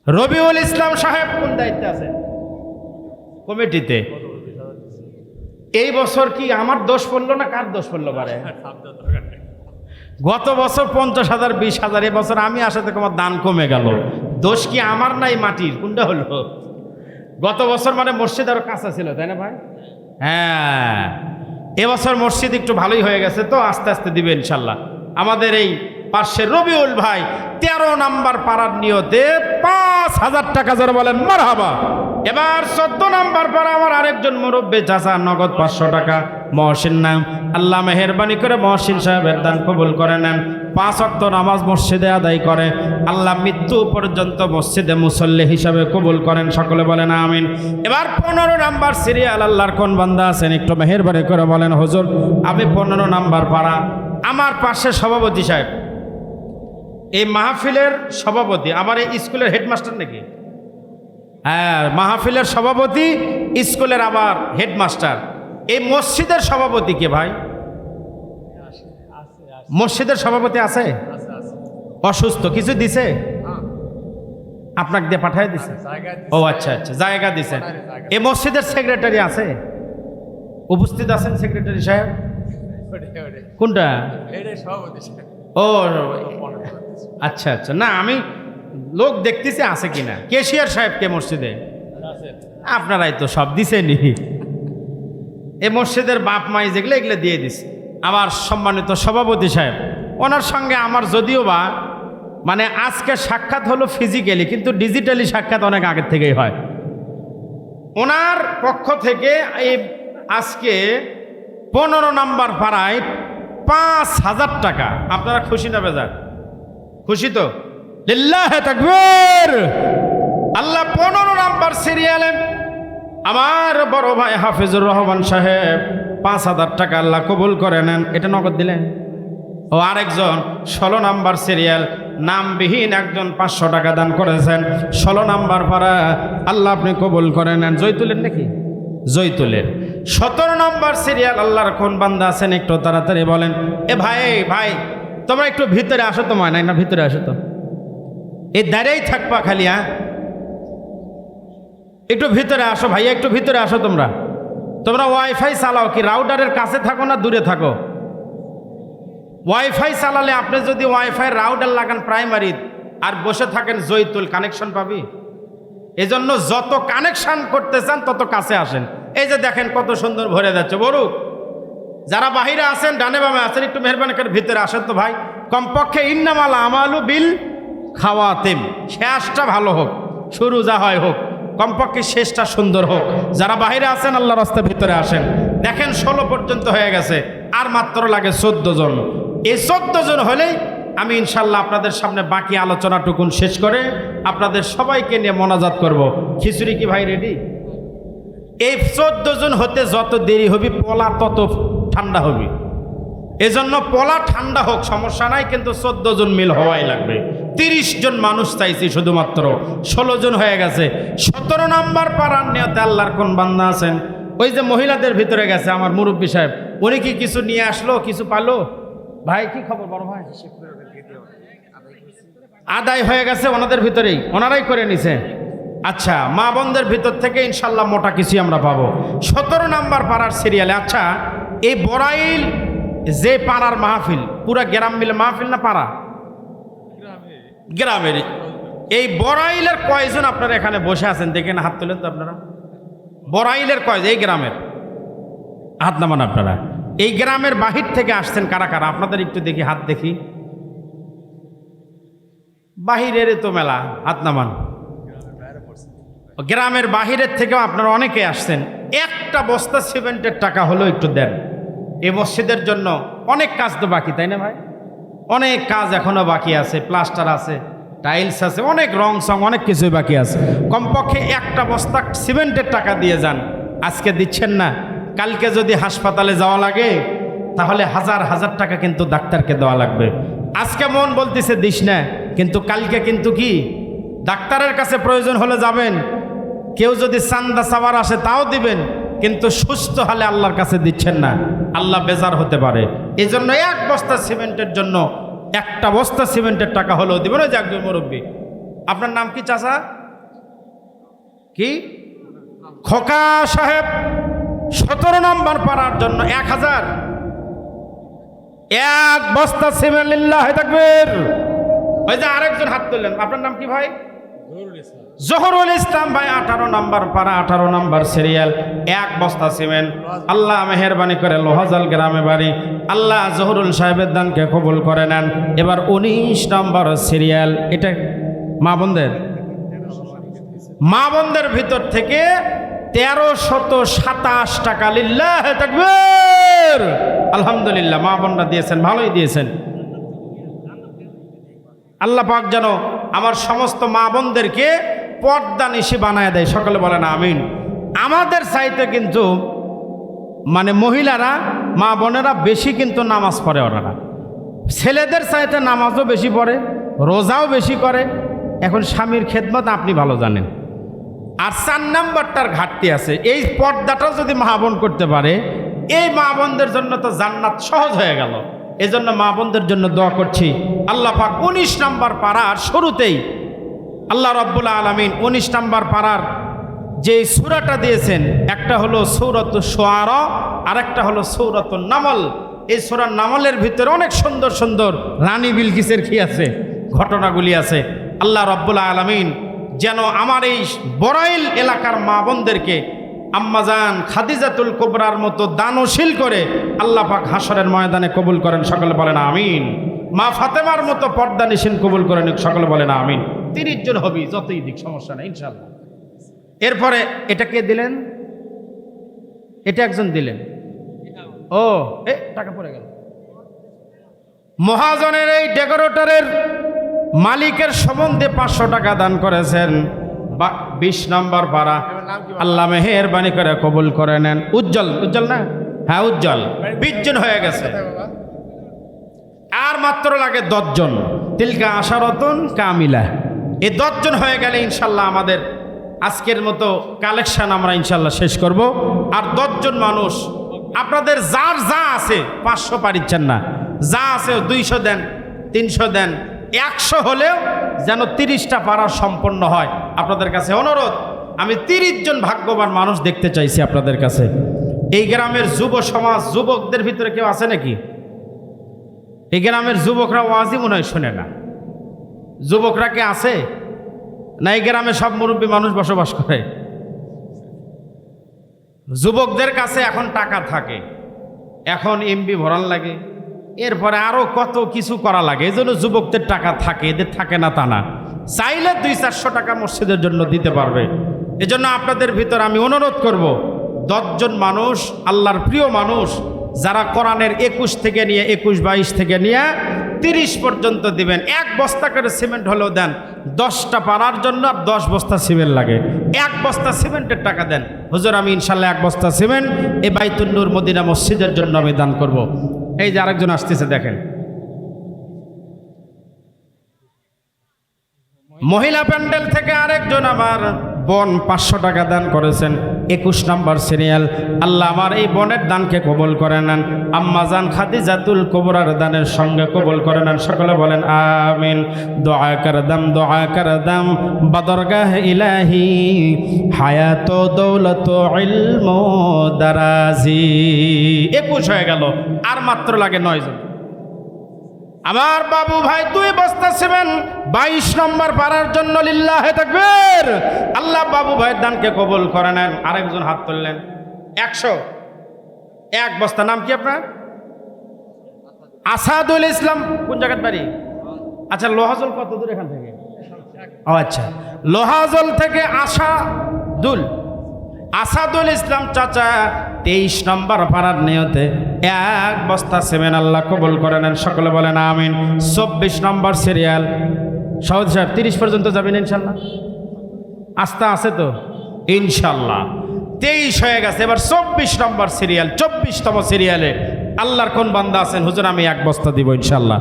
রবিউল ইসলাম সাহেব কোন দায়িত্বে আছে? কমিটিতে। এই বছর কি আমার দোষ পড়লো না কার দোষ পড়লো? পারে গত বছর 50,000 20,000, এবছর আমি আসাতে আমার দান কমে গেল। দোষ কি আমার নাই মাটির? কোনটা হলো? গত বছর মানে মসজিদ আরো কাঁচা ছিল, তাই না ভাই? হ্যাঁ, এবছর মসজিদ একটু ভালোই হয়ে গেছে, তো আস্তে আস্তে দিবে ইনশাল্লাহ। আমাদের এই পাশের রবিউল ভাই 13 নম্বর পাড়ার নিয়তে 5000 টাকা জোরে বলেন মারহাবা। এবার 14 নম্বর পাড়া আমার আরেকজন মুরব্বী চাচা, নগদ 500 টাকা। মহসিন নাম, আল্লাহ মেহেরবানি করে মহসিন সাহেবের দান কবুল করে নেন। 5 ওয়াক্ত নামাজ মসজিদে আদায় করে, আল্লাহ মৃত্যু পর্যন্ত মসজিদে মুসল্লি হিসাবে কবুল করেন, সকলে বলেন আমিন। এবার 15 নম্বর সিরিয়াল। আল্লাহর কোন বান্দা আছেন একটু মেহেরবানি করে বলেন হুজুর আমি 15 নম্বর পাড়া। আমার পাশে সভাপতি সাহেব, এই মাহফিলের সভাপতি, আবার এই স্কুলের হেডমাস্টার নাকি? হ্যাঁ, মাহফিলের সভাপতি, স্কুলের আবার হেডমাস্টার। এই মসজিদের সভাপতি কে ভাই? মসজিদের সভাপতি আছে? অসুস্থ, কিছু দিছে? আপনাকে দিয়ে পাঠায় দিছে? ও আচ্ছা, জায়গা দিছে। এই মসজিদের সেক্রেটারি আছে? উপস্থিত আছেন সেক্রেটারি সাহেব? কোনটা? ও আচ্ছা, না আমি লোক দেখতেছি আছে কিনা। কেশিয়ার সাহেব কে মসজিদে? আপনারাই তো সব দিছেনি। এই মসজিদের বাপ মাই যেগুলো এগুলো দিয়ে দিছে। আমার সম্মানিত সভাপতি সাহেব, ওনার সঙ্গে আমার যদিও বা মানে আজকে সাক্ষাৎ হলো ফিজিক্যালি, কিন্তু ডিজিটালি সাক্ষাৎ অনেক আগের থেকেই হয়। ওনার পক্ষ থেকে এই আজকে 15 নম্বর পাড়ায় 5000 টাকা। আপনারা খুশি না বেজার? খুশি তো? লিল্লাহে তাকবীর। আল্লাহ 15 নম্বর সিরিয়ালে আমার বড় ভাই হাফিজুর রহমান সাহেব 5000 টাকা আল্লাহ কবুল করে নেন। এটা নগদ দিলেন। ও আরেকজন 16 নম্বর সিরিয়াল নামবিহীন একজন 500 টাকা দান করেছেন। 16 নম্বর পাড়া আল্লাহ আপনি কবুল করে নেন। জয়তুলের নাকি? জয়তুলের। 17 নম্বর সিরিয়াল। আল্লাহর কোন বান্দা আছেন একটু তাড়াতাড়ি বলেন। এ ভাই তোমরা একটু ভিতরে আসো তো, ময়না ভিতরে আসো তো। এই দাঁড়িয়েই থাকবা খালি। হ্যাঁ, একটু ভিতরে আসো ভাইয়া, একটু ভিতরে আসো। তোমরা ওয়াইফাই চালাও কি? রাউটারের কাছে থাকো না দূরে থাকো? ওয়াইফাই চালালে আপনি যদি ওয়াইফাই রাউটার লাগান প্রাইমারি আর বসে থাকেন জয়তুল, কানেকশন পাবি? এজন্য যত কানেকশন করতে চান তত কাছে আসেন। এই যে দেখেন কত সুন্দর ভরে যাচ্ছে। বরু যারা বাহিরে আছেন, ডানে বামে আছেন, একটু মেহরবানি করে ভিতরে আসেন তো ভাই। কমপক্ষে ইন্নামাল আমালু বিল খাওয়াতেম, শেষটা ভালো হোক, শুরু যা হয় হোক, কমপক্ষে শেষটা সুন্দর হোক। যারা বাহিরে আছেন আল্লাহর রাস্তায় ভিতরে আসেন। দেখেন 16 পর্যন্ত হয়ে গেছে, আর মাত্র লাগে 14 জন। এই 14 জন হলেই আমি ইনশাল্লাহ আপনাদের সামনে বাকি আলোচনাটুকুন শেষ করে আপনাদের সবাইকে নিয়ে মোনাজাত করব। খিচুড়ি কি ভাই রেডি? এই 14 জন হতে যত দেরি হবে পোলা তত ঠান্ডা হবে। এজন্য পোলা ঠান্ডা হোক সমস্যা নাই, কিন্তু 14 জন মিল হওয়াই লাগবে। 30 জন মানুষ চাইছি, শুধুমাত্র 16 জন হয়ে গেছে। 17 নম্বর পাড়ার নিয়তে আল্লাহর কোন বান্দা আছেন? ওই যে মহিলাদের ভিতরে গেছে আমার মুরব্বী সাহেব, উনি কি কিছু নিয়ে আসলো, কিছু পালো? ভাই কি খবর বড় ভাই? আদায় হয়ে গেছে ওনাদের ভিতরেই, ওনারাই করে নিছে। আচ্ছা, মা বোনদের ভিতর থেকে ইনশাল্লাহ মোটা কিছু আমরা পাবো। 17 নম্বর পাড়ার সিরিয়ালে। আচ্ছা, এই বড়াইল যে পাড়ার মাহফিল, পুরা গ্রাম মিলে মাহফিল না পাড়া? গ্রামের। এই বড়াইলের কয়জন আপনারা এখানে বসে আছেন? দেখেন, হাত তোলেন তো আপনারা। বড়াইলের কয়জন? এই গ্রামের হাত নামান আপনারা। এই গ্রামের বাহির থেকে আসছেন কারা কারা? আপনাদের একটু দেখি, হাত দেখি। বাহিরের তো মেলা, হাত নামান। গ্রামের বাহিরের থেকেও আপনারা অনেকে আসছেন। একটা বস্তা সিমেন্টের টাকা হলেও একটু দেন। এই মসজিদের জন্য অনেক কাজ তো বাকি, তাই না ভাই? অনেক কাজ এখনো বাকি আছে, প্লাস্টার আছে, টাইলস আছে, অনেক রং সং, অনেক কিছুই বাকি আছে। কমপক্ষে একটা বস্তা সিমেন্টের টাকা দিয়ে যান। আজকে দিচ্ছেন না, কালকে যদি হাসপাতালে যাওয়া লাগে তাহলে হাজার হাজার টাকা কিন্তু ডাক্তারকে দেওয়া লাগবে। আজকে মন বলতেছে দিস না, কিন্তু কালকে কিন্তু কি ডাক্তারের কাছে প্রয়োজন হলে যাবেন। কেউ যদি চান্দা চাওয়ার আসে তাও দিবেন, কিন্তু সুস্থ হলে আল্লাহর কাছে দিচ্ছেন না, আল্লাহ বেজার হতে পারে। এই জন্য এক বস্তা সিমেন্টের জন্য একটা বস্তা সিমেন্টের টাকা হলেও দিবেন। ওই যে একজন মুরব্বী, আপনার নাম কি চাচা? কি? খোকা সাহেব। 17 নম্বর পাড়ার জন্য 1000 এক বস্তা সিমেন্ট লিল্লাহি তাকবীর। ওই যে আরেকজন হাত তুললেন, আপনার নাম কি ভাই? জহরুল ইসলাম ভাই, 18 নম্বর পাড়া, 18 নম্বর সিরিয়াল, এক বস্তা সিমেন্ট। আল্লাহ মেহেরবানি করে লোহাজাল গ্রামে বাড়ি। আল্লাহ জহরুল সাহেবের দানকে কবুল করে নেন। এবার 19 নম্বর সিরিয়াল, এটা মা বোনদের ভিতর থেকে 1327 টাকা লিল্লাহি তাকবীর। আলহামদুলিল্লাহ, মা বোনরা দিয়েছেন, ভালোই দিয়েছেন। আল্লাহ পাক যেন আমার সমস্ত মা বোনদেরকে পর্দা নিশি বানায় দেয়। সকলে বলেন আমিন। আমাদের চাইতে কিন্তু মহিলারা, মা বোনেরা বেশি কিন্তু নামাজ পড়ে। ওনারা ছেলেদের চাইতে নামাজও বেশি পড়ে, রোজাও বেশি করে। এখন স্বামীর খেদমত আপনি ভালো জানেন। আর 4 নম্বরটার ঘাটতি আছে। এই পর্দাটাও যদি মা বোন করতে পারে, এই মা বোনদের জন্য তো জান্নাত সহজ হয়ে গেল। এজন্য মা বোনদের জন্য দোয়া করছি। আল্লাহ পাক 19 নম্বর পাড়ার শুরুতেই আল্লাহ রাব্বুল আলামিন 19 নম্বর পাড়ার যে সূরাটা দিয়েছেন, একটা হলো সূরাতুশ শুআরা, আর একটা হলো সূরাতুন নামল। এই সূরা নামলের ভিতরে অনেক সুন্দর সুন্দর রানী বিলকিসের কি আছে, ঘটনাগুলি আছে। আল্লাহ রাব্বুল আলামিন যেন আমার এই বড়াইল এলাকার মা বোনদেরকে আম্মাজান খাদিজাতুল কুবরার মতো দানশীল করে আল্লাহ পাক হাসরের ময়দানে কবুল করেন। সকলে বলেন আমিন। মা ফাতেমার মতো পর্দা নিশীন কবুল করেন। সকলে বলেন আমিন। 30 জন হবি, যতই দিক সমস্যা নেই ইনশাআল্লাহ। এরপরে এটা কে দিলেন? এটা একজন দিলেন। ও টাকা পড়ে গেল। মহাজনের এই ডেকোরেটরের মালিকের সম্বন্ধে 500 টাকা দান করেছেন। 20 নম্বর পাড়া, আল্লাহ মেহেরবানি করে কবুল করে নেন। উজ্জ্বল, উজ্জ্বল না? হ্যাঁ উজ্জ্বল। 20 জন হয়ে গেছে, আর মাত্র লাগে 10 জন। তিলকা আশারাতুন কামিলা। এই 10 জন হয়ে গেলে ইনশাল্লাহ আমাদের আজকের মতো কালেকশন আমরা ইনশাল্লাহ শেষ করব। আর 10 জন মানুষ আপনাদের যার যা আছে, 500 পারিচ্ছেন না, যা আছে 200 দেন, 300 দেন, 100 হলেও যেন 30টা পাড়া সম্পন্ন হয়। আপনাদের কাছে অনুরোধ, আমি 30 জন ভাগ্যবান মানুষ দেখতে চাইছি আপনাদের কাছে। এই গ্রামের যুব সমাজ, যুবকদের ভিতরে কেউ আছে নাকি? এই গ্রামের যুবকরা ওয়াজি মনে হয় শোনে না। যুবকরা কে আছে না? এই গ্রামে সব মুরব্বী মানুষ বসবাস করে। যুবকদের কাছে এখন টাকা থাকে, এখন এমবি ভরান লাগে, এরপরে আরো কত কিছু করা লাগে। এই জন্য যুবকদের টাকা থাকে, এদের থাকে না তা না। চাইলে 200-400 টাকা মসজিদের জন্য দিতে পারবে। এজন্য আপনাদের ভিতর আমি অনুরোধ করব, 10 জন মানুষ, আল্লাহর প্রিয় মানুষ, যারা কোরআনের 21 থেকে নিয়ে 21-22 থেকে নিয়ে 30 পর্যন্ত দিবেন। 1 বস্তা করে সিমেন্ট হলেও দেন, 10টা পাড়ার জন্য। আর 10 বস্তা সিমেন্ট লাগে, 1 বস্তা সিমেন্টের টাকা দেন। হুজুর আমি ইনশাল্লাহ 1 বস্তা সিমেন্ট এই বাইতুন নূর মদিনা মসজিদের জন্য আমি দান করব। এই যে আরেকজন আসতেছে দেখেন, মহিলা প্যান্ডেল থেকে আরেকজন আমার বোন 500 টাকা দান করেছেন, 21 নম্বর সিরিয়াল। আল্লাহ আমার এই বোনের দানকে কবুল করে নেন, আম্মাজান খাদিজাতুল কুবরার দানের সঙ্গে কবুল করে নেন। সকলে বলেন আমিন। দোয়া কর দাম বদরগাহ ইলাহি, হায়াত দৌলত ইলম দারাজি। 21 হয়ে গেল, আর মাত্র লাগে 9 জন। আমার বাবু ভাই 2 বস্তা সিমেন্ট 22 নম্বর পাড়ার জন্য, লিল্লাহে তাকবীর। আল্লাহ বাবু ভাইয়ের দানকে কবুল করে নেন। আরেকজন হাত তুললেন 100, 1 বস্তা। নাম কি আপনার? আসাদুল ইসলাম। কোন জায়গার বাড়ি? আচ্ছা, লোহাজল কত দূর এখান থেকে? ও আচ্ছা, লোহাজল থেকে আসাদুল ইসলাম চাচা 23 নম্বর পাড়ার নিয়তে 1 বস্তা সিমেন্ট আল্লাহ কবুল করে নেন। সকলে বলেন আমিন। 24 নম্বর সিরিয়াল। সহজ সাহেব 30 পর্যন্ত যাবেন ইনশাল্লাহ? আস্থা আছে তো ইনশাল্লাহ? 23 হয়ে গেছে, এবার 24 নম্বর সিরিয়াল। 24তম সিরিয়ালে আল্লাহর কোন বান্দা আছেন? হুজুর আমি 1 বস্তা দিব ইনশাল্লাহ।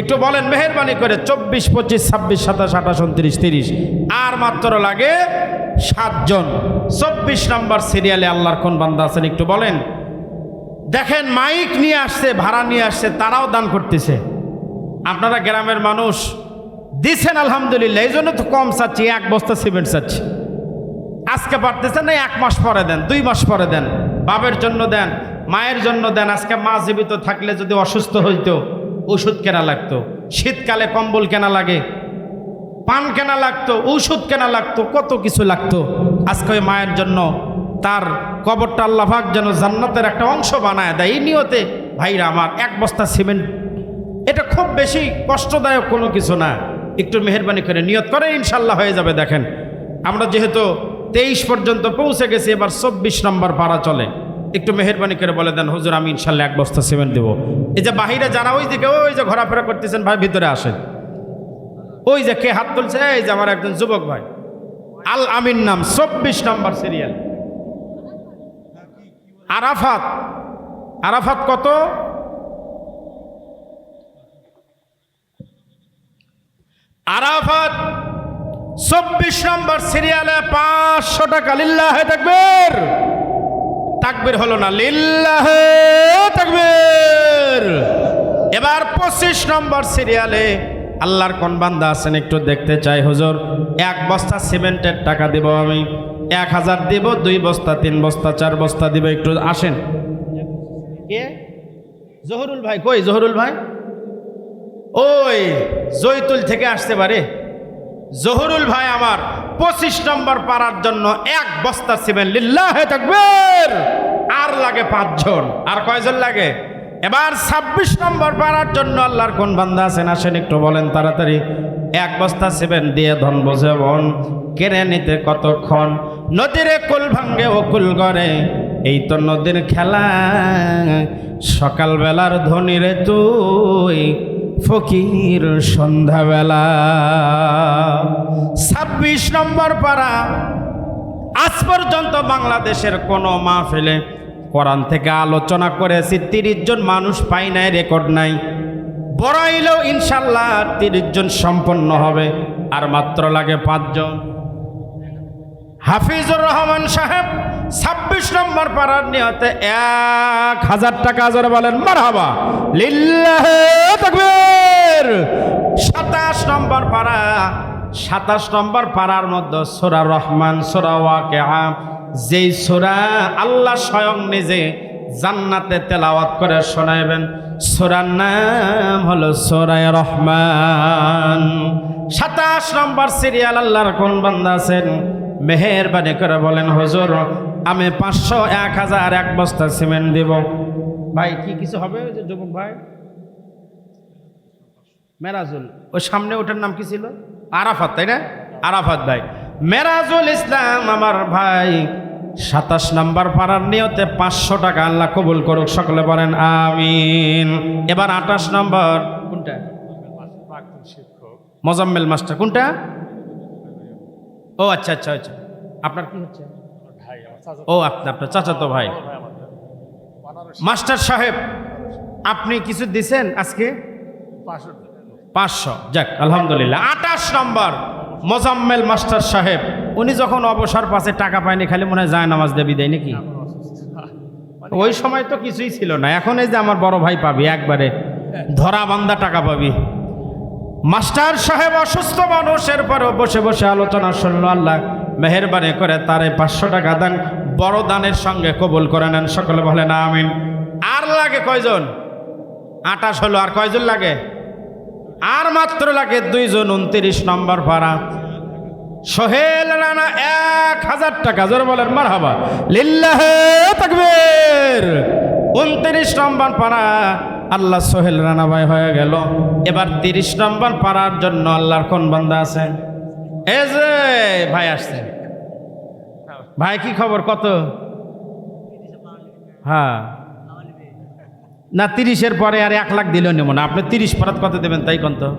একটু বলেন মেহেরবানি করে। 24, 25, 26, 27, 28, 29, 30, আর মাত্র লাগে 7 জন। 24 নম্বর সিরিয়ালে আল্লাহর কোন বান্দা আছেন একটু বলেন। দেখেন মাইক নিয়ে আসছে, ভাড়া নিয়ে আসছে, তারাও দান করতেছে। আপনারা গ্রামের মানুষ দিচ্ছেন আলহামদুলিল্লাহ, এই জন্য তো কম চাচ্ছি, 1 বস্তা সিমেন্ট চাচ্ছি। আজকে পারতেছেন না, 1 মাস পরে দেন, 2 মাস পরে দেন। বাবের জন্য দেন, মায়ের জন্য দেন। আজকে মা জীবিত থাকলে যদি অসুস্থ হইতো, ওষুধ কেনা লাগতো। শীতকালে কম্বল কেনা লাগে, পান কেনা লাগতো, ঔষধ কেনা লাগতো, কত কিছু লাগতো। আজকে ওই মায়ের জন্য তার কবরটা আল্লাহ পাক যেন জান্নাতের একটা অংশ বানায় দেয়, এই নিয়তে ভাইরা আমার 1 বস্তা সিমেন্ট, এটা খুব বেশি কষ্টদায়ক কোনো কিছু না। একটু মেহেরবানি করে নিয়ত করে, ইনশাল্লাহ হয়ে যাবে। দেখেন আমরা যেহেতু 23 পর্যন্ত পৌঁছে গেছি, এবার 24 নম্বর পাড়া চলে। একটু মেহেরবানি করে বলে দেন হুজুর আমি ইনশাল্লাহ 1 বস্তা সিমেন্ট দেবো। এই যে বাহিরে যারা ওই দিকে ওই যে ঘোরাফেরা করতেছেন ভাই, ভিতরে আসেন। ওই যে কে হাত তুলছে? এই যে আমার একজন যুবক ভাই, আল আমিন নাম, 24 নম্বর সিরিয়াল। আরাফাত কত? আরাফাত 24 নম্বর সিরিয়ালে 500 টাকা। লিল্লাহে তাকবীর। তাকবীর হলো না, লিল্লাহে তাকবীর। এবার 25 নম্বর সিরিয়ালে আল্লাহর কোন বান্দা আছেন একটু দেখতে চাই। হুজুর 1 বস্তা সিমেন্টের টাকা দিব আমি, 1000 দিব, 2 বস্তা, 3 বস্তা, 4 বস্তা দিব। একটু আসেন। কে? জহুরুল ভাই। কই জহুরুল ভাই? ওই জয়তুল থেকে আসতে পারে। জহুরুল ভাই আমার 25 নম্বর পাড়ার জন্য 1 বস্তা সিমেন্ট। লিল্লাহে তাকবীর। আর লাগে 5 জন। আর কয়জন লাগে? এবার 26 নম্বর পাড়ার জন্য আল্লাহর কোন বান্দা আছেন? আসেন একটু বলেন তাড়াতাড়ি। 1 বস্তা সিমেন্ট দিয়ে ধন বোঝে মন, কেড়ে নিতে কতক্ষণ। নদীরে কুল ভাঙ্গে ও কুল গড়ে, এই তো নদীর খেলা। সকালবেলার ধনীরে তুই, ফকির সন্ধ্যাবেলা। 26 নম্বর পাড়া। আজ পর্যন্ত বাংলাদেশের কোনো মাহফিলে কোরআন থেকে আলোচনা করেছি 30 জন মানুষ পাই নাই, রেকর্ড নাই। বড়াইলেও ইনশাল্লাহ 30 জন সম্পন্ন হবে, আর মাত্র লাগে 5 জন। হাফিজুর রহমান সাহেব 26 নম্বর পাড়ার নিয়তে 1000 টাকা। জোরে বলেন মারহাবা। লিল্লাহে তাকবীর। 27 নম্বর পারা, 27 নম্বর পারার মধ্যে সূরা রহমান, সূরা ওয়াকিয়া, যেই সূরা আল্লাহ স্বয়ং নিজে জান্নাতে তেলাওয়াত করে শোনাইবেন, সূরার নাম হলো সূরা রহমান। 27 নম্বর সিরিয়াল। আল্লাহর কোন বান্দা আছেন মেহেরবানি করে বলেন হুজুর আমি 500, 1000, 1 বস্তা সিমেন্ট দেব। ভাই কি কিছু হবে ওই যে যুবক ভাই মেরাজুল, ওই সামনে ওটার নাম কি ছিল? আরাফাত, তাই না? আরাফাত ভাই, মেরাজুল ইসলাম আমার ভাই 27 নম্বর পারার নিয়তে 500 টাকা আল্লাহ কবুল করুক, সকলে বলেন আমিন। এবার 28 নম্বর কোনটা? মোজাম্মেল মাস্টার। কোনটা? ও আচ্ছা আচ্ছা আচ্ছা, আপনার কি হচ্ছে? ও আপনার চাচাতো ভাই। মাস্টার সাহেব আপনি কিছু দিছেন আজকে? 500। যাক আলহামদুলিল্লাহ। 28 নম্বর মোজাম্মেল মাস্টার সাহেব, উনি যখন অবসর পাশে টাকা পায়নি খালি মনে হয় যায় নামাজ দেবী দেয় নাকি? ওই সময় তো কিছুই ছিল না, এখন এই যে আমার বড় ভাই পাবি, একবারে ধরা বান্ধা টাকা পাবি। মাস্টার সাহেব অসুস্থ মানুষের পরেও বসে বসে আলোচনা শুনলো, আল্লাহ মেহেরবানি করে তারে 500 টাকা দান বড় দানের সঙ্গে কবুল করে নেন, সকলে বলেন আমিন। আর লাগে কয়জন? 28 হলো, আর কয়জন লাগে? আর মাত্র লাগে 2 জন। 29 নম্বর পারা সোহেল রানা 1000 টাকা, জোরে বলেন মারহাবা, লিল্লাহে তাকবীর। 29 নম্বর পারা আল্লাহ সোহেল রানা ভাই হয়ে গেল। এবার 30 নম্বর পারার জন্য আল্লাহর কোন বান্দা আছে? এই যে ভাই আসছে। ভাই কি খবর? কত? হ্যাঁ না, 30-এর পরে আর 1 লাখ দিলেও নেব না। আপনি 30 পারাত কত দেবেন তাই কোন তো?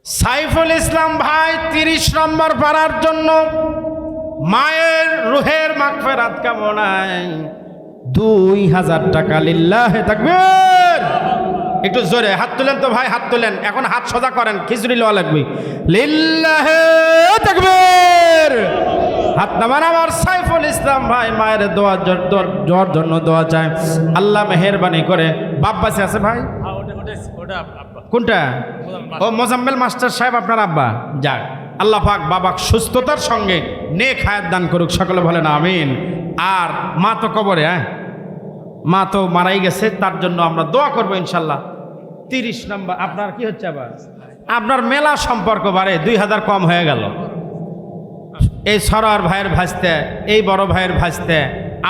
সাইফুল ইসলাম ভাই 30 নম্বর পারার জন্য মায়ের রুহের মাগফিরাত কামনায় 2000 টাকা, লিল্লাহে তাকবীর। একটু জোরে হাত তুলেন তো ভাই, হাত তুলেন, এখন হাত সোজা করেন, খিচুড়ি লওয়া লাগবে, লিল্লাহে তাকবীর। হাত নামান। আমার সাইফুল ইসলাম ভাই মায়ের দোয়ার জন্য দোয়া চায়, আল্লাহ মেহেরবানি করে। বাব্বাসে আছে ভাই? কোনটা? ও মোজাম্মেল মাস্টার সাহেব আপনার আব্বা। যাক আল্লাহ পাক বাবাক সুস্থতার সঙ্গে নেক হায়াত দান করুক, সকলে বলেন আমিন। আর মা তো কবরে, মা তো মারাই গেছে, তার জন্য আমরা দোয়া করবো ইনশাল্লাহ। 30 নম্বর আপনার কি হচ্ছে? আবার আপনার মেলা সম্পর্ক বাড়ে, 2000 কম হয়ে গেল। এই সরার ভাইয়ের ভাসতে, এই বড় ভাইয়ের ভাসতে,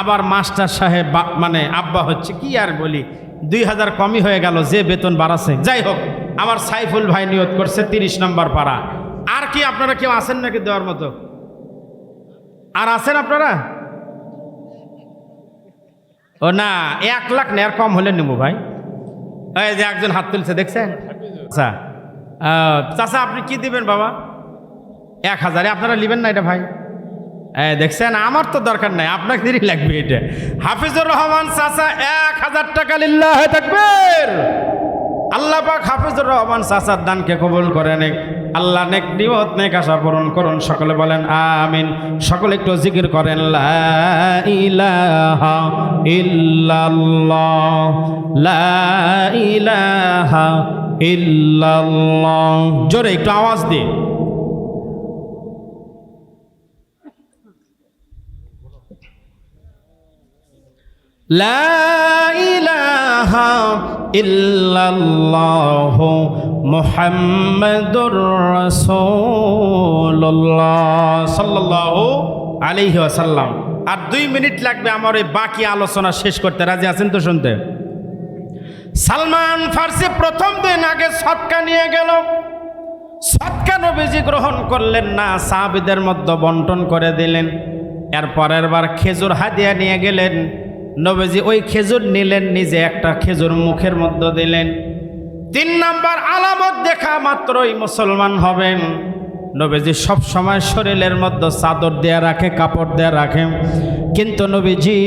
আবার মাস্টার সাহেব মানে আব্বা হচ্ছে, কি আর বলি, 2000 কমই হয়ে গেল, যে বেতন বাড়াছে। যাই হোক, আমার সাইফুল ভাই নিয়ত করছে 30 নম্বর পারা। আর কি আপনারা কেউ আছেন নাকি দেওয়ার মতো? আর আছেন আপনারা? ও না, 1 লাখ নেয়ার কম হলে নেবো ভাই। এই যে একজন হাত তুলছে দেখছেন? আচ্ছা চাচা আপনি কি দিবেন বাবা? 1000। আপনারা নেবেন না এটা ভাই? দেখছেন, আমার তো দরকার নাই, আপনাকে দেরি লাগবে এটা। হাফিজুর রহমান চাচা 1000 টাকা, লিল্লাহে তাকবীর। আল্লাহ পাক হাফিজুর রহমান চাচার দানকে কবুল করে নেক। আল্লাহ নেক নিয়ত নেক আশা পূরণ করুন, সকলে বলেন আমিন। সকলে একটু জিকির করেন, লা ইলাহা ইল্লাল্লাহ, লা ইলাহা ইল্লাল্লাহ। জোরে একটু আওয়াজ দিয়ে। লা ইলাহা ইল্লাল্লাহু মুহাম্মাদুর রাসূলুল্লাহ সাল্লাল্লাহু আলাইহি ওয়াসাল্লাম। আর 2 মিনিট লাগবে আমার এই বাকি আলোচনা শেষ করতে। রাজি আছেন তো শুনতে? সালমান ফার্সি প্রথম দিন আগে সদকা নিয়ে গেল, সদকা নবীজি গ্রহণ করলেন না, সাহাবীদের মধ্যে বন্টন করে দিলেন। এর পরের বার খেজুর হাদিয়া নিয়ে গেলেন, নবীজি ওই খেজুর নিলেন, নিজে একটা খেজুর মুখের মধ্যে দিলেন। 3 নাম্বার আলামত দেখা মাত্রই মুসলমান হবেন। নবীজি সব সময় শরীরের মধ্যে চাদর দেয়া রাখে, কাপড় দেয়া রাখে, কিন্তু নবীজি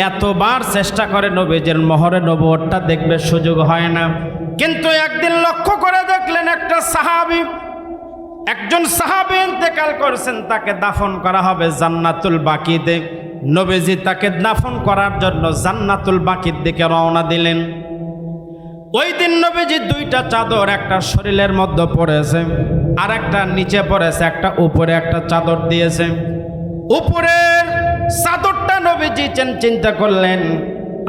এতবার চেষ্টা করে নবীজির মোহরে নবুয়তটা দেখবে, সুযোগ হয় না। কিন্তু একদিন লক্ষ্য করে দেখলেন একজন সাহাবী ইন্তেকাল করেছেন, তাকে দাফন করা হবে জান্নাতুল বাকিতে। নবীজি তাকে দাফন করার জন্য জান্নাতুল বাকির দিকে রওনা দিলেন। ওই দিন নবীজি দুইটা চাদর, একটা শরীরের মধ্যে পড়েছে আর একটা নিচে পড়েছে, একটা উপরে একটা চাদর দিয়েছে। উপরের চাদরটা নবীজি চিন্তা করলেন,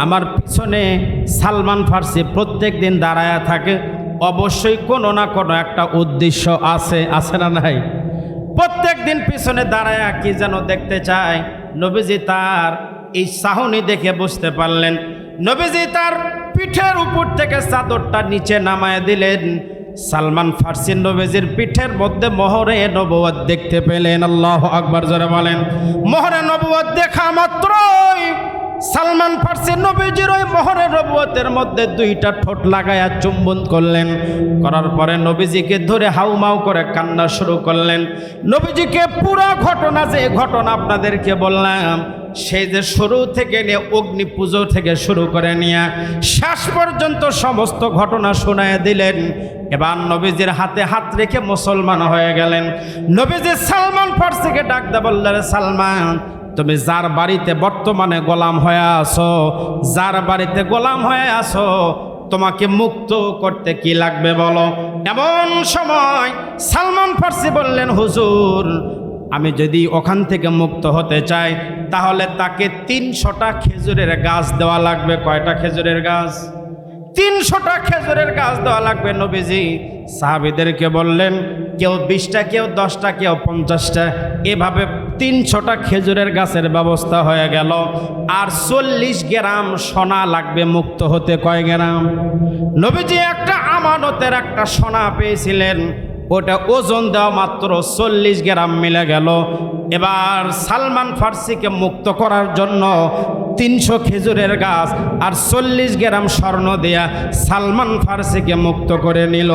আমার পিছনে সালমান ফার্সি প্রত্যেক দিন দাঁড়ায়া থাকে, অবশ্যই কোনো না কোনো একটা উদ্দেশ্য আছে, আছে না নাই? প্রত্যেক দিন পিছনে দাঁড়ায়া কি যেন দেখতে চায়। নবীজি তার এই চাহনি দেখে বুঝতে পারলেন। নবীজি তার পিঠের উপর থেকে চাদরটা নিচে নামায় দিলেন। সালমান ফার্সি নবীজির পিঠের মধ্যে মোহরে নবুয়ত দেখতে পেলেন। আল্লাহু আকবার, জোরে বলেন। মোহরে নবুয়ত দেখা মাত্রই সালমান ফার্সি নবীজির ওই মোহরে নবুয়তের মধ্যে দুইটা ঠোঁট লাগায়া চুম্বন করলেন। করার পরে নবীজিকে ধরে হাউমাউ করে কান্না শুরু করলেন। নবীজিকে পুরো ঘটনা, যে ঘটনা আপনাদেরকে বললাম, সেই যে শুরু থেকে নিয়ে অগ্নি পুজো থেকে শুরু করে নিয়ে শেষ পর্যন্ত সমস্ত ঘটনা শোনায় দিলেন। এবার নবীজির হাতে হাত রেখে মুসলমান হয়ে গেলেন। নবীজি সালমান ফার্সিকে ডাক দে, বললেন, সালমান, তুমি যার বাড়িতে বর্তমানে গোলাম হয়ে আছো, যার বাড়িতে গোলাম হয়ে আছো, তোমাকে মুক্ত করতে কি লাগবে বলো। এমন সময় সালমান ফার্সি বললেন, হুজুর, আমি যদি ওখান থেকে মুক্ত হতে চাই তাহলে তাকে 300টা খেজুরের গাছ দেওয়া লাগবে। কয়টা খেজুরের গাছ? 300টা খেজুরের গাছ দেওয়া লাগবে। নবীজি সাহাবীদেরকে বললেন, কেউ 20টা, কেউ 10টা, কেউ 50টা, এভাবে 300টা খেজুরের গাছের ব্যবস্থা হয়ে গেল। আর 40 গ্রাম সোনা লাগবে মুক্ত হতে। কয় গ্রাম? নবীজি একটা আমানতের একটা সোনা পেয়েছিলেন, ওটা ওজন দেওয়া মাত্র 40 গ্রাম মিলে গেল। এবার সালমান ফার্সিকে মুক্ত করার জন্য 300 খেজুরের গাছ আর 40 গ্রাম স্বর্ণ দেয়া সালমান ফার্সিকে মুক্ত করে নিল।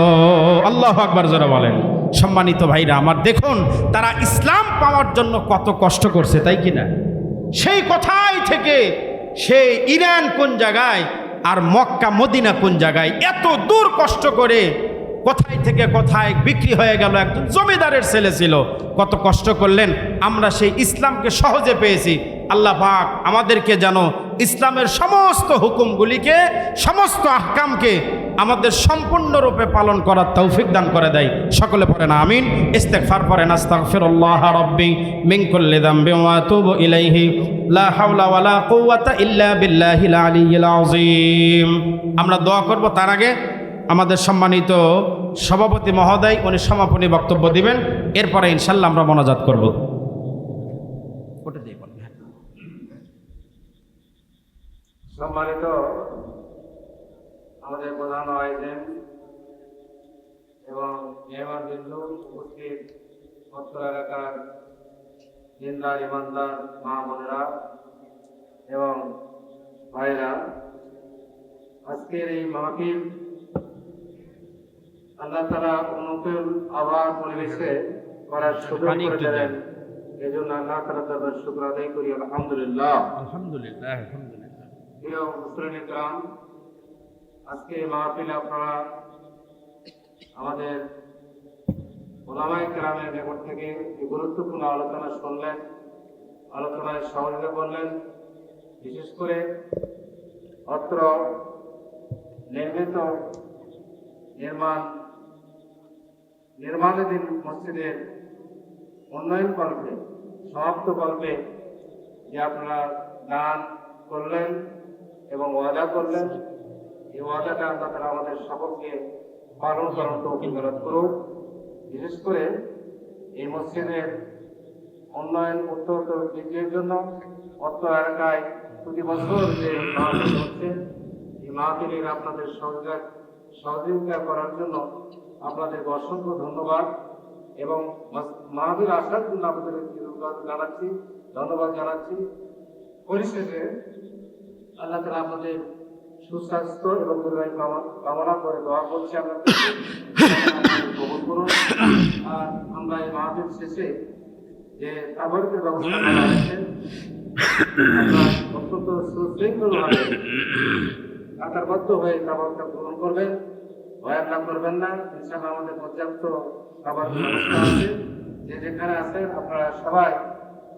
আল্লাহু আকবার, জোরে বলেন। সম্মানিত ভাইরা আমার, দেখুন তারা ইসলাম পাওয়ার জন্য কত কষ্ট করছে, তাই কিনা? সেই কথাই থেকে সেই ইরান কোন জায়গায় আর মক্কা মদিনা কোন জায়গায়, এত দূর কষ্ট করে কোথায় থেকে কোথায় বিক্রি হয়ে গেল। একজন জমিদারের ছেলে ছিল, কত কষ্ট করলেন। আমরা সেই ইসলামকে সহজে পেয়েছি। আল্লাহ পাক আমাদেরকে যেন ইসলামের সমস্ত হুকুমগুলিকে, সমস্ত আহকামকে আমাদের সম্পূর্ণরূপে পালন করার তৌফিক দান করে দেয়। সকলে পড়েন আমিন। ইস্তেগফার পড়েন, আস্তাগফিরুল্লাহ রাব্বি মিন কুল্লি যামবিন ওয়া আতুবু ইলাইহি, লা হাওলা ওয়ালা কুওয়াতা ইল্লা বিল্লাহিল আলিয়্যিল আযীম। আমরা দোয়া করব, তার আগে আমাদের সম্মানিত সভাপতি মহোদয় উনি সমাপনী বক্তব্য দিবেন, এরপরে ইনশাল্লাহ আমরা মোনাজাত করব। সম্মানিত আমাদের প্রধান আয়োজন এবং মেহমানবৃন্দ, উপস্থিত অত্র এলাকার দিনদার ইমানদার মা বোনেরা এবং ভাইরা, আজকের এই মাহফিল আল্লাহ তাআলা অনুকূল আবহাওয়া পরিবেশে করার সুযোগ করে দিলেন। এই জন্য আল্লাহ তাআলার দরবারে শুকর আদায় করি, আলহামদুলিল্লাহ। আলহামদুলিল্লাহ, আলহামদুলিল্লাহ। প্রিয় মুসলিম کرام, আজকে মাহফিলে আপনারা আমাদের ওলামায়ে কেরামের নিকট থেকে গুরুত্বপূর্ণ আলোচনা শুনলেন, আলোচনায় সহযোগিতা করলেন। বিশেষ করে অত্র নির্মিত নির্মাণাধীন মসজিদের উন্নয়ন কল্পে, সমাপ্ত কল্পে যে আপনারা দান করলেন এবং ওয়াদা করলেন, এই ওয়াদাটা আল্লাহ তাআলা আমাদের সকলকে পালন করার তৌফিক দান করুন। বিশেষ করে এই মসজিদের উন্নয়ন উত্তরোত্তর বৃদ্ধির জন্য অত্র এলাকায় প্রতি বছর যে মাহফিল হচ্ছে, এই মাহফিলের আপনাদের সহযোগিতা করার জন্য আপনাদেরকে অসংখ্য ধন্যবাদ এবং মাহফিল আসার জন্য আপনাদের ধন্যবাদ জানাচ্ছি। পরিশেষে আল্লাহ তাআলা আপনাদের সুস্বাস্থ্য এবং দীর্ঘায়ু কামনা করে দোয়া করছি আপনাদের কবুল করুন। আর আমরা এই মাহফিল শেষে যে তাবারুকের ব্যবস্থা করা হয়েছে, আপনারা অত্যন্ত সুশৃঙ্খলভাবে কাতারবদ্ধ হয়ে তাবারুকটা গ্রহণ করবেন, ভয় না করবেন না। ইনশাআল্লাহ আমাদের পর্যাপ্ত তাবারুকের ব্যবস্থা আছে। যে যেখানে আছেন আপনারা সবাই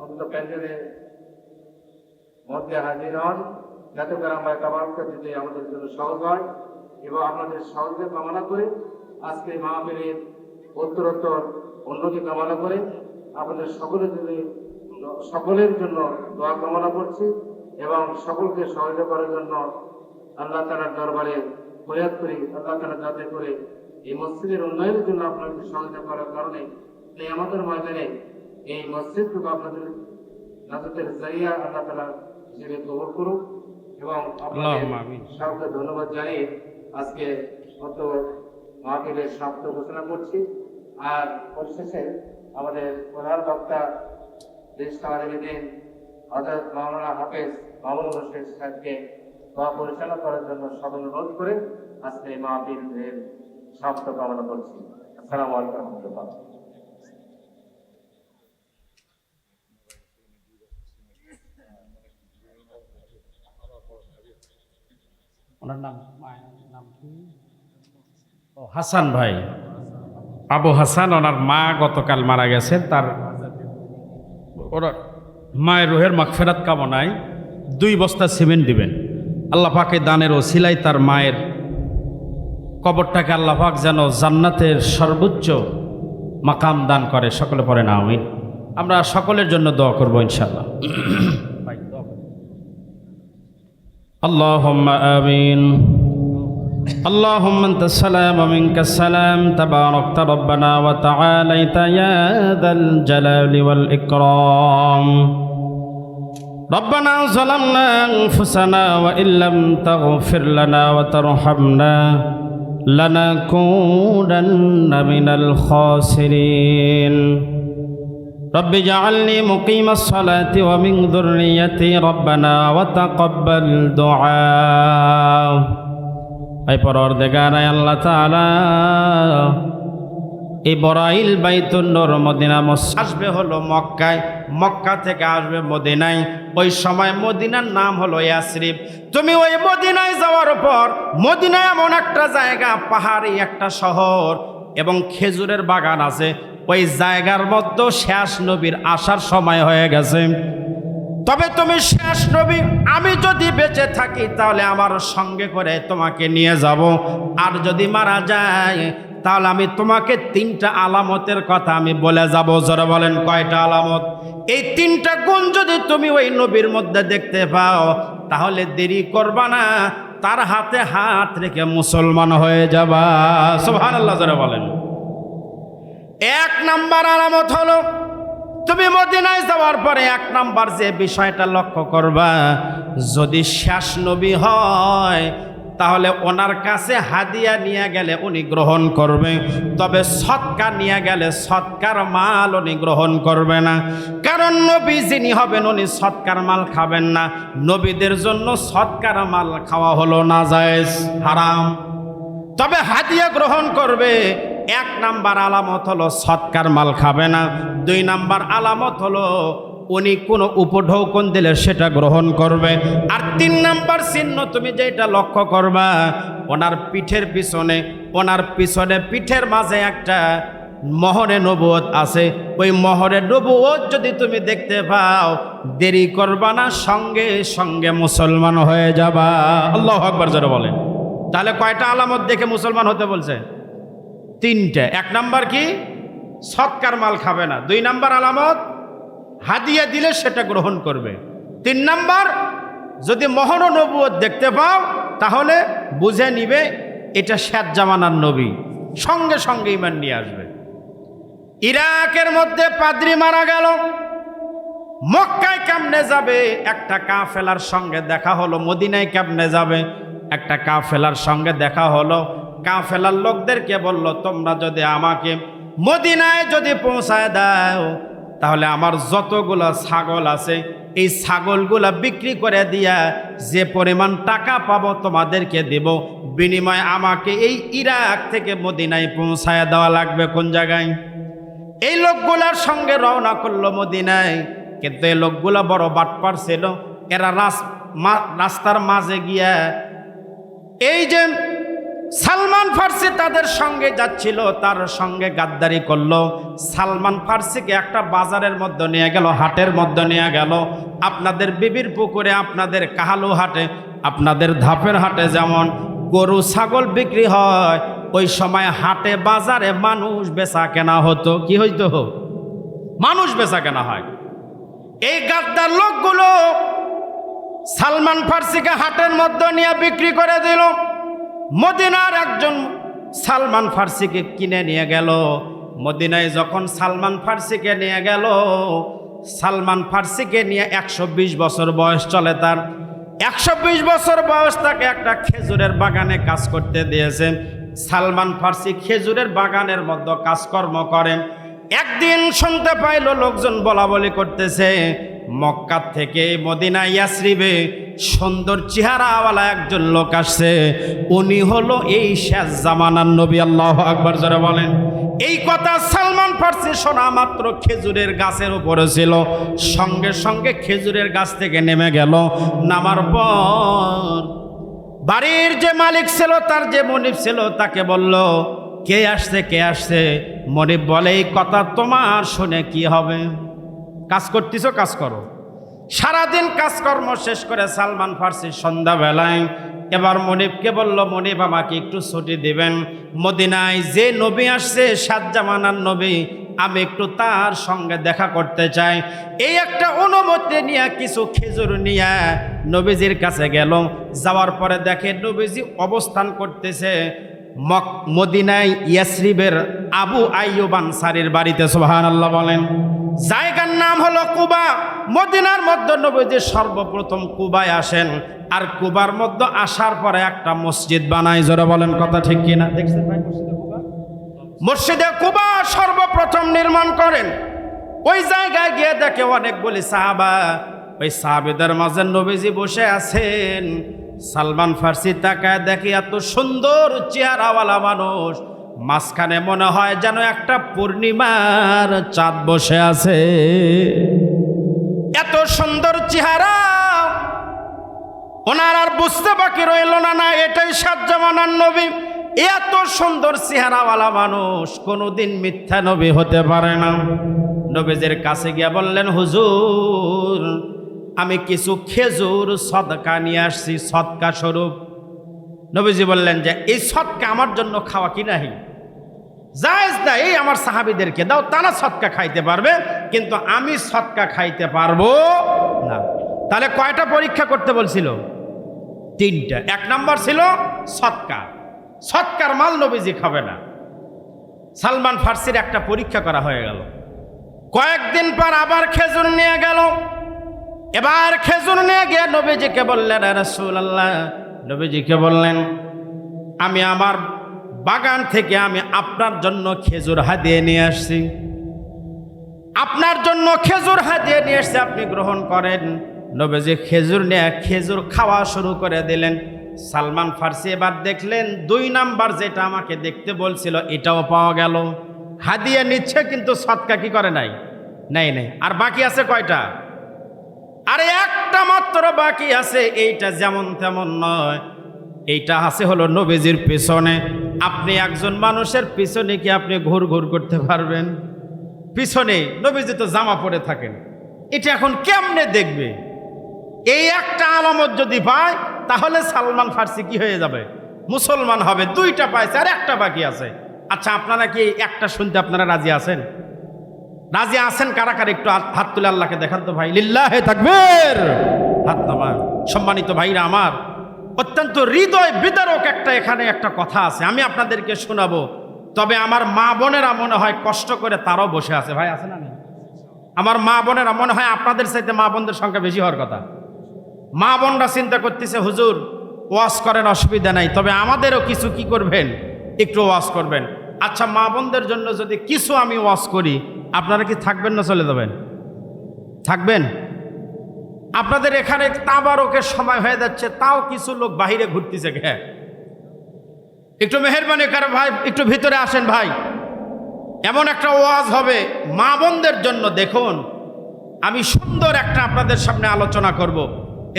অন্তত প্যান্ডেলের মধ্যে হাজির হন, যাতে করে আমরা তাবারুকটা দিতে আমাদের জন্য সহজ হয়। এবং আপনাদের সহযোগিতা কামনা করে আজকে মাহফিলের উত্তরোত্তর উন্নতি কামনা করে আপনাদের সকলের জন্য দোয়া কামনা করছি এবং সকলকে সহযোগিতা করার জন্য আল্লাহ তাআলার দরবারে ফরিয়াদ করি। আল্লাহ তাআলা যাতে করে এই মসজিদের উন্নয়নের জন্য আপনাদের সহযোগিতা করার কারণে এই আমাদের ময়দানে এই মসজিদটুকু আপনাদের নাজাতের জারিয়া আল্লাহ তাআলা হিসেবে কবুল করুক এবং আপনাদের সকলকে ধন্যবাদ জানিয়ে আজকে মতো মাহফিলের সমাপ্ত ঘোষণা করছি। আর পরিশেষে আমাদের প্রধান বক্তা দেশ আলমীদিন হযরত মাওলানা হাফেজ মামুনুর রশীদ সাহেবকে দোয়া পরিচালনা করার জন্য সদয় অনুরোধ করে আজকে এই মাহফিলের সমাপ্ত কামনা করছি। আসসালামু আলাইকুম ওয়া রাহমাতুল্লাহ। ওনার নাম কি? ও হাসান ভাই, আবু হাসান। ওনার মা গতকাল মারা গেছেন। তার ওনার মায়ের রুহের মাগফিরাত কামনায় 2 বস্তা সিমেন্ট দিবেন। আল্লাহ পাকের দানের ওসিলায় তার মায়ের কবরটাকে আল্লাহ পাক যেন জান্নাতের সর্বোচ্চ মাকাম দান করে। সকলে পড়েন আমিন। আমরা সকলের জন্য দোয়া করব ইনশাআল্লাহ। اللهم آمين. اللهم أنت السلام ومنك السلام تباركت ربنا وتعاليت يا ذا الجلال والإكرام. ربنا ظلمنا أنفسنا وإن لم تغفر لنا وترحمنا لنكونن من الخاسرين. رب اجعلني مقيم الصلاة ومن ذريتي ربنا وتقبل دعاء. اي پروردگار আল্লাহ তাআলা ইব্রাহিম বাইতুন নূর মদিনা আসবে হলো মক্কায়, মক্কা থেকে আসবে মদিনায়। ওই সময় মদিনার নাম হলো ইয়াসরিব। তুমি ওই মদিনায় যাওয়ার পর, মদিনা এমন একটা জায়গা, পাহাড়ি একটা শহর এবং খেজুরের বাগান আছে। ওই জায়গার মধ্যে শেষ নবীর আসার সময় হয়ে গেছে। তবে তুমি শেষ নবী, আমি যদি বেঁচে থাকি তাহলে আমার সঙ্গে করে তোমাকে নিয়ে যাব। আর যদি মারা যায় তাহলে আমি তোমাকে 3টা আলামতের কথা আমি বলে যাব। যারা বলেন কয়টা আলামত? এই 3টা গুণ যদি তুমি ওই নবীর মধ্যে দেখতে পাও তাহলে দেরি করবা না, তার হাতে হাত রেখে মুসলমান হয়ে যাবা। সুবহানাল্লাহ। যারা বলেন 1 নাম্বার আলামত হলো, তুমি মদিনায় যাওয়ার পরে 1 নাম্বার যে বিষয়টা লক্ষ্য করবা, যদি শেষ নবী হয় তাহলে ওনার কাছে হাদিয়া নিয়ে গেলে উনি গ্রহণ করবে, তবে সৎকার নিয়ে গেলে সৎকার মাল উনি গ্রহণ করবে না। কারণ নবী যিনি হবেন উনি সৎকার মাল খাবেন না। নবীদের জন্য সৎকার মাল খাওয়া হলো নাজায়েজ, হারাম। তবে হাদিয়া গ্রহণ করবে। 1 নাম্বার আলামত হলো সৎকার মাল খাবে না। 2 নাম্বার আলামত হলো উনি কোনো উপঢৌকন দিলে সেটা গ্রহণ করবে। আর 3 নাম্বার চিহ্ন তুমি যেটা লক্ষ্য করবা, ওনার পিঠের পিছনে, পিঠের মাঝে একটা মোহরে নবুয়ত আছে। ওই মোহরে নবুয়ত যদি তুমি দেখতে পাও, দেরি করবা না, সঙ্গে সঙ্গে মুসলমান হয়ে যাবা। আল্লাহু আকবার জোরে বলেন। তাহলে কয়টা আলামত দেখে মুসলমান হতে বলছে? 3টে। 1 নাম্বার কি? সৎকার মাল খাবে না। 2 নাম্বার আলামত হাদিয়া দিলে সেটা গ্রহণ করবে। 3 নাম্বার, যদি মোহর নবুয়ত দেখতে পাও তাহলে বুঝে নিবে এটা শেষ জামানার নবী, সঙ্গে সঙ্গে ঈমান নিয়ে আসবে। ইরাকের মধ্যে পাদ্রী মারা গেল, মক্কায় কেমনে যাবে? একটা কাফেলার সঙ্গে দেখা হলো। মদিনায় কেমনে যাবে? একটা কাফেলার সঙ্গে দেখা হলো। কাফেলার লোকদেরকে বলল, তোমরা যদি আমাকে মদিনায় যদি পৌঁছায় দাও তাহলে আমার যতগুলো ছাগল আছে এই ছাগলগুলা বিক্রি করে দিয়া যে পরিমাণ টাকা পাবো তোমাদেরকে দেব, বিনিময়ে আমাকে এই ইরাক থেকে মদিনায় পৌঁছায় দেওয়া লাগবে। কোন জায়গায়? এই লোকগুলার সঙ্গে রওনা করলো মদিনায়। কিন্তু এই লোকগুলা বড় বাটপার ছিল। এরা রাস্তার মাঝে গিয়া এই যে সালমান ফার্সি তাদের সঙ্গে যাচ্ছিল, তার সঙ্গে গাদ্দারি করলো। সালমান ফার্সিকে একটা বাজারের মধ্যে নিয়ে গেল, হাটের মধ্যে নিয়ে গেল। আপনাদের বিবির পুকুরে, আপনাদের কাহালু হাটে, আপনাদের ধাপের হাটে যেমন গরু ছাগল বিক্রি হয়, ওই সময় হাটে বাজারে মানুষ বেচা কেনা হতো। কি হইতো? মানুষ বেচা কেনা হয়। এই গাদ্দার লোকগুলো সালমান ফার্সিকে হাটের মধ্যে নিয়ে বিক্রি করে দিল। মদিনার একজন সালমান ফার্সিকে কিনে নিয়ে গেল। মদিনায় যখন সালমান ফার্সিকে নিয়ে গেল, সালমান ফার্সিকে নিয়ে 120 বছর বয়স চলে তার। 120 বছর বয়স তাকে একটা খেজুরের বাগানে কাজ করতে দিয়েছে। সালমান ফার্সি খেজুরের বাগানের মধ্যে কাজকর্ম করেন। একদিন শুনতে পাইল লোকজন বলা বলি করতেছে, মক্কা থেকে মদিনা ইয়াসরিবে সুন্দর চেহারাওয়ালা একজন লোক আসছে, উনি হলো এই শেষ জামানার নবী। আল্লাহু আকবার জোরে বলেন। এই কথা সালমান ফার্সি শোনা মাত্র খেজুরের গাছের উপরে ছিল, সঙ্গে সঙ্গে খেজুরের গাছ থেকে নেমে গেল। নামার পর বাড়ির যে মালিক ছিল, তার যে মনিব ছিল, তাকে বলল, কে আসছে কে আসছে? মনিব বলে, এই কথা তোমার শুনে কি হবে? কাজ করতেছো, কাজ করো। সারাদিন কাজকর্ম শেষ করে সালমান ফার্সি সন্ধ্যাবেলায় এবার মনিবকে বলল, মনিব আমাকে একটু ছুটি দিবেন, মদিনায় যে নবী আসছে সাত জামানার নবী, আমি একটু তার সঙ্গে দেখা করতে চাই। এই একটা অনুমতি নিয়ে কিছু খেজুর নিয়ে নবীজির কাছে গেল। যাওয়ার পরে দেখে নবীজি অবস্থান করতেছে মদিনায় ইয়াসরিবের আবু আইয়ুব আনসারীর বাড়িতে। সুবহানাল্লাহ বলেন। জায়গার নাম হলো কুবা। মদিনার মধ্যে নবীজি সর্বপ্রথম কুবায় আসেন, আর কুবার মধ্যে আসার পরে একটা মসজিদ বানায়। জোরে বলেন, কথা ঠিক কিনা? দেখছেন ভাই মসজিদে কুবা? মসজিদে কুবা সর্বপ্রথম নির্মাণ করেন। ওই জায়গায় গিয়ে দেখে অনেকগুলি সাহাবা, ওই সাহাবীদের মাঝে নবীজি বসে আছেন। সালমান ফার্সি তাকায় দেখে এত সুন্দর চেহারাওয়ালা মানুষ, মাঝখানে মনে হয় যেন একটা পূর্ণিমার চাঁদ বসে আছে। এত সুন্দর চেহারা, ওনার আর বুঝতে বাকি রইল না, না এটাই সাত জামানার নবী। এত সুন্দর চেহারাওয়ালা মানুষ কোনোদিন মিথ্যা নবী হতে পারে না। নবীজির কাছে গিয়ে বললেন, হুজুর, আমি কিছু খেজুর সদকা নিয়ে আসছি, সদকা স্বরূপ। নবীজি বললেন যে এই সদকা আমার জন্য খাওয়া কি নাহি? জায়েজ না, এই আমার সাহাবীদেরকে দাও, তারা সদকা খাইতে পারবে, কিন্তু আমি সদকা খাইতে পারবো না। তাহলে কয়টা পরীক্ষা করতে বলছিল? 3টা। 1 নাম্বার ছিল সদকা, সদকার মাল নবীজি খাবে না। সালমান ফার্সির একটা পরীক্ষা করা হয়ে গেল। কয়েকদিন পর আবার খেজুর নিয়ে গেল। এবার খেজুর নিয়ে গিয়ে নবীজিকে বললেন, রাসূলুল্লাহ, নবীজিকে বললেন, আমি আমার বাগান থেকে আমি আপনার জন্য খেজুর হাদিয়ে নিয়ে আসছি, আপনার জন্য খেজুর হাদিয়ে নিয়ে আসছি, আপনি গ্রহণ করেন। নবীজি খেজুর নিয়ে খেজুর খাওয়া শুরু করে দিলেন। সালমান ফার্সি এবার দেখলেন 2 নাম্বার যেটা আমাকে দেখতে বলছিল এটাও পাওয়া গেল। হাদিয়া নিচ্ছে কিন্তু সদকা কি করে নাই? নাই। আর বাকি আছে কয়টা? আরে একটা মাত্র বাকি আছে। এইটা যেমন তেমন নয়, এইটা আছে হলো নবীজির পিছনে। আপনি একজন মানুষের পিছনে কি আপনি ঘুর করতে পারবেন? পিছনে নবীজি তো জামা পরে থাকেন, এটা এখন কেমনে দেখবে? এই একটা আলামত যদি পায় তাহলে সালমান ফার্সি কি হয়ে যাবে? মুসলমান হবে। 2টা পাইছে আর একটা বাকি আছে। আচ্ছা, আপনারা কি একটা শুনতে আপনারা রাজি আছেন? রাজি আছেন কারা কারা? একটু হাত তুলে আল্লাহকে দেখান তো ভাই। লিল্লাহে তাকবীর, হাত নামান। সম্মানিত ভাইরা আমার, অত্যন্ত হৃদয় বিদারক এখানে একটা কথা আছে, আমি আপনাদেরকে শোনাবো। তবে আমার মা বোনেরা মনে হয় কষ্ট করে তারাও বসে আছে। ভাই আছে না? আমার মা বোনেরা মনে হয় আপনাদের চাইতে মা বোনদের সংখ্যা বেশি হওয়ার কথা। মা বোনরা চিন্তা করতেছে, হুজুর ওয়াজ করেন, অসুবিধা নাই, তবে আমাদেরও কিছু কি করবেন, একটু ওয়াজ করবেন। আচ্ছা, মা বোনদের জন্য যদি কিছু আমি ওয়াজ করি, আপনারা কি থাকবেন না চলে যাবেন? থাকবেন? আপনাদের এখানে তাবারকের সময় হয়ে যাচ্ছে, তাও কিছু লোক বাহিরে ঘুরতেছে। হ্যাঁ, একটু মেহেরবানি করে ভাই, একটু ভিতরে আসেন ভাই। এমন একটা ওয়াজ হবে মা বোনদের জন্য। দেখুন, আমি সুন্দর একটা আপনাদের সামনে আলোচনা করব।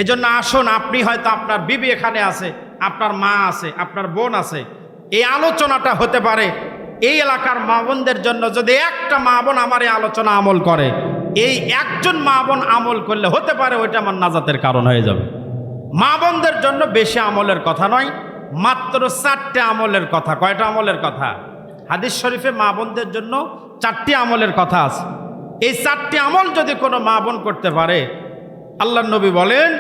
এজন্য আসুন, আপনি হয়তো আপনার বিবি এখানে আছে, আপনার মা আছে, আপনার বোন আছে, এই আলোচনাটা হতে পারে এই এলাকার মা বোনদের জন্য। যদি একটা মা বোন আমার এই আলোচনা আমল করে, এই একজন মা বোন আমল করলে হতে পারে ওইটা আমার নাজাতের কারণ হয়ে যাবে। মা বোনদের জন্য বেশি আমলের কথা নয়, মাত্র 4টে আমলের কথা। কয়টা আমলের কথা? হাদিস শরীফে মা বোনদের জন্য 4টি আমলের কথা আছে। এই 4টি আমল যদি কোনো মা বোন করতে পারে, আল্লাহর নবী বলেন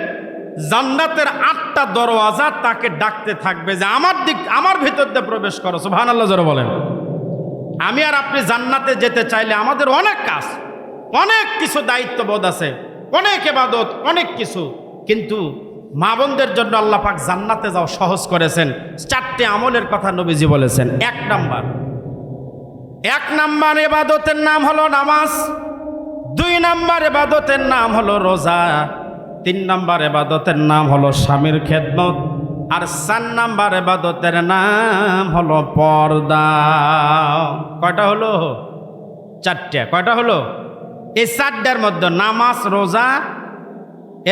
জান্নাতের 8টা দরওয়াজা তাকে ডাকতে থাকবে যে আমার ভিতর দিয়ে প্রবেশ করো। সুবহানাল্লাহ জোরে বলেন। আমি আর আপনি জান্নাতে যেতে চাইলে আমাদের অনেক কাজ, অনেক কিছু দায়িত্ববোধ আছে, অনেক ইবাদত, অনেক কিছু, কিন্তু মা বোনদের জন্য আল্লাহ পাক জান্নাতে যাও সহজ করেছেন। 4টে আমলের কথা নবীজি বলেছেন। 1 নাম্বার ইবাদতের নাম হলো নামাজ, 2 নাম্বার ইবাদতের নাম হলো রোজা, 3 নাম্বার ইবাদতের নাম হলো স্বামীর খেদমত, আর 4 নাম্বার ইবাদতের নাম হলো পর্দা। কয়টা হলো? 4টে। কয়টা হলো? এই 4টার মধ্যে নামাজ, রোজা,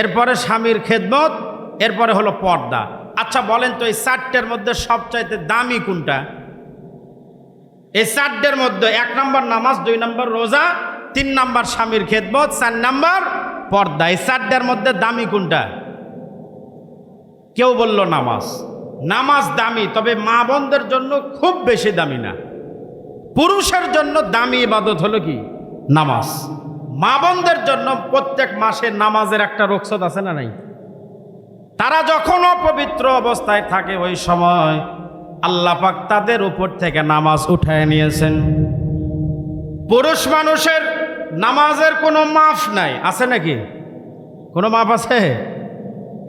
এরপরে স্বামীর খেদমত, এরপরে হলো পর্দা। আচ্ছা বলেন তো এই 4টার মধ্যে সবচাইতে দামি কোনটা? এই 4টার মধ্যে 1 নাম্বার নামাজ, 2 নাম্বার রোজা, 3 নাম্বার স্বামীর খেদমত, 4 নাম্বার পর্দা। এই 4টার মধ্যে দামি কোনটা? কেউ বলল নামাজ। নামাজ দামি, তবে মা বোনদের জন্য খুব বেশি দামি না। পুরুষের জন্য দামি ইবাদত হলো কি? নামাজ। মা বোনদের জন্য প্রত্যেক মাসে নামাজের একটা রুখসত আছে না নাই? তারা যখন অপবিত্র অবস্থায় থাকে ওই সময় আল্লাহ পাক তাদের উপর থেকে নামাজ উঠায় নিয়েছেন। পুরুষ মানুষের নামাজের কোনো মাফ নাই, আছে নাকি? কোনো মাফ আছে?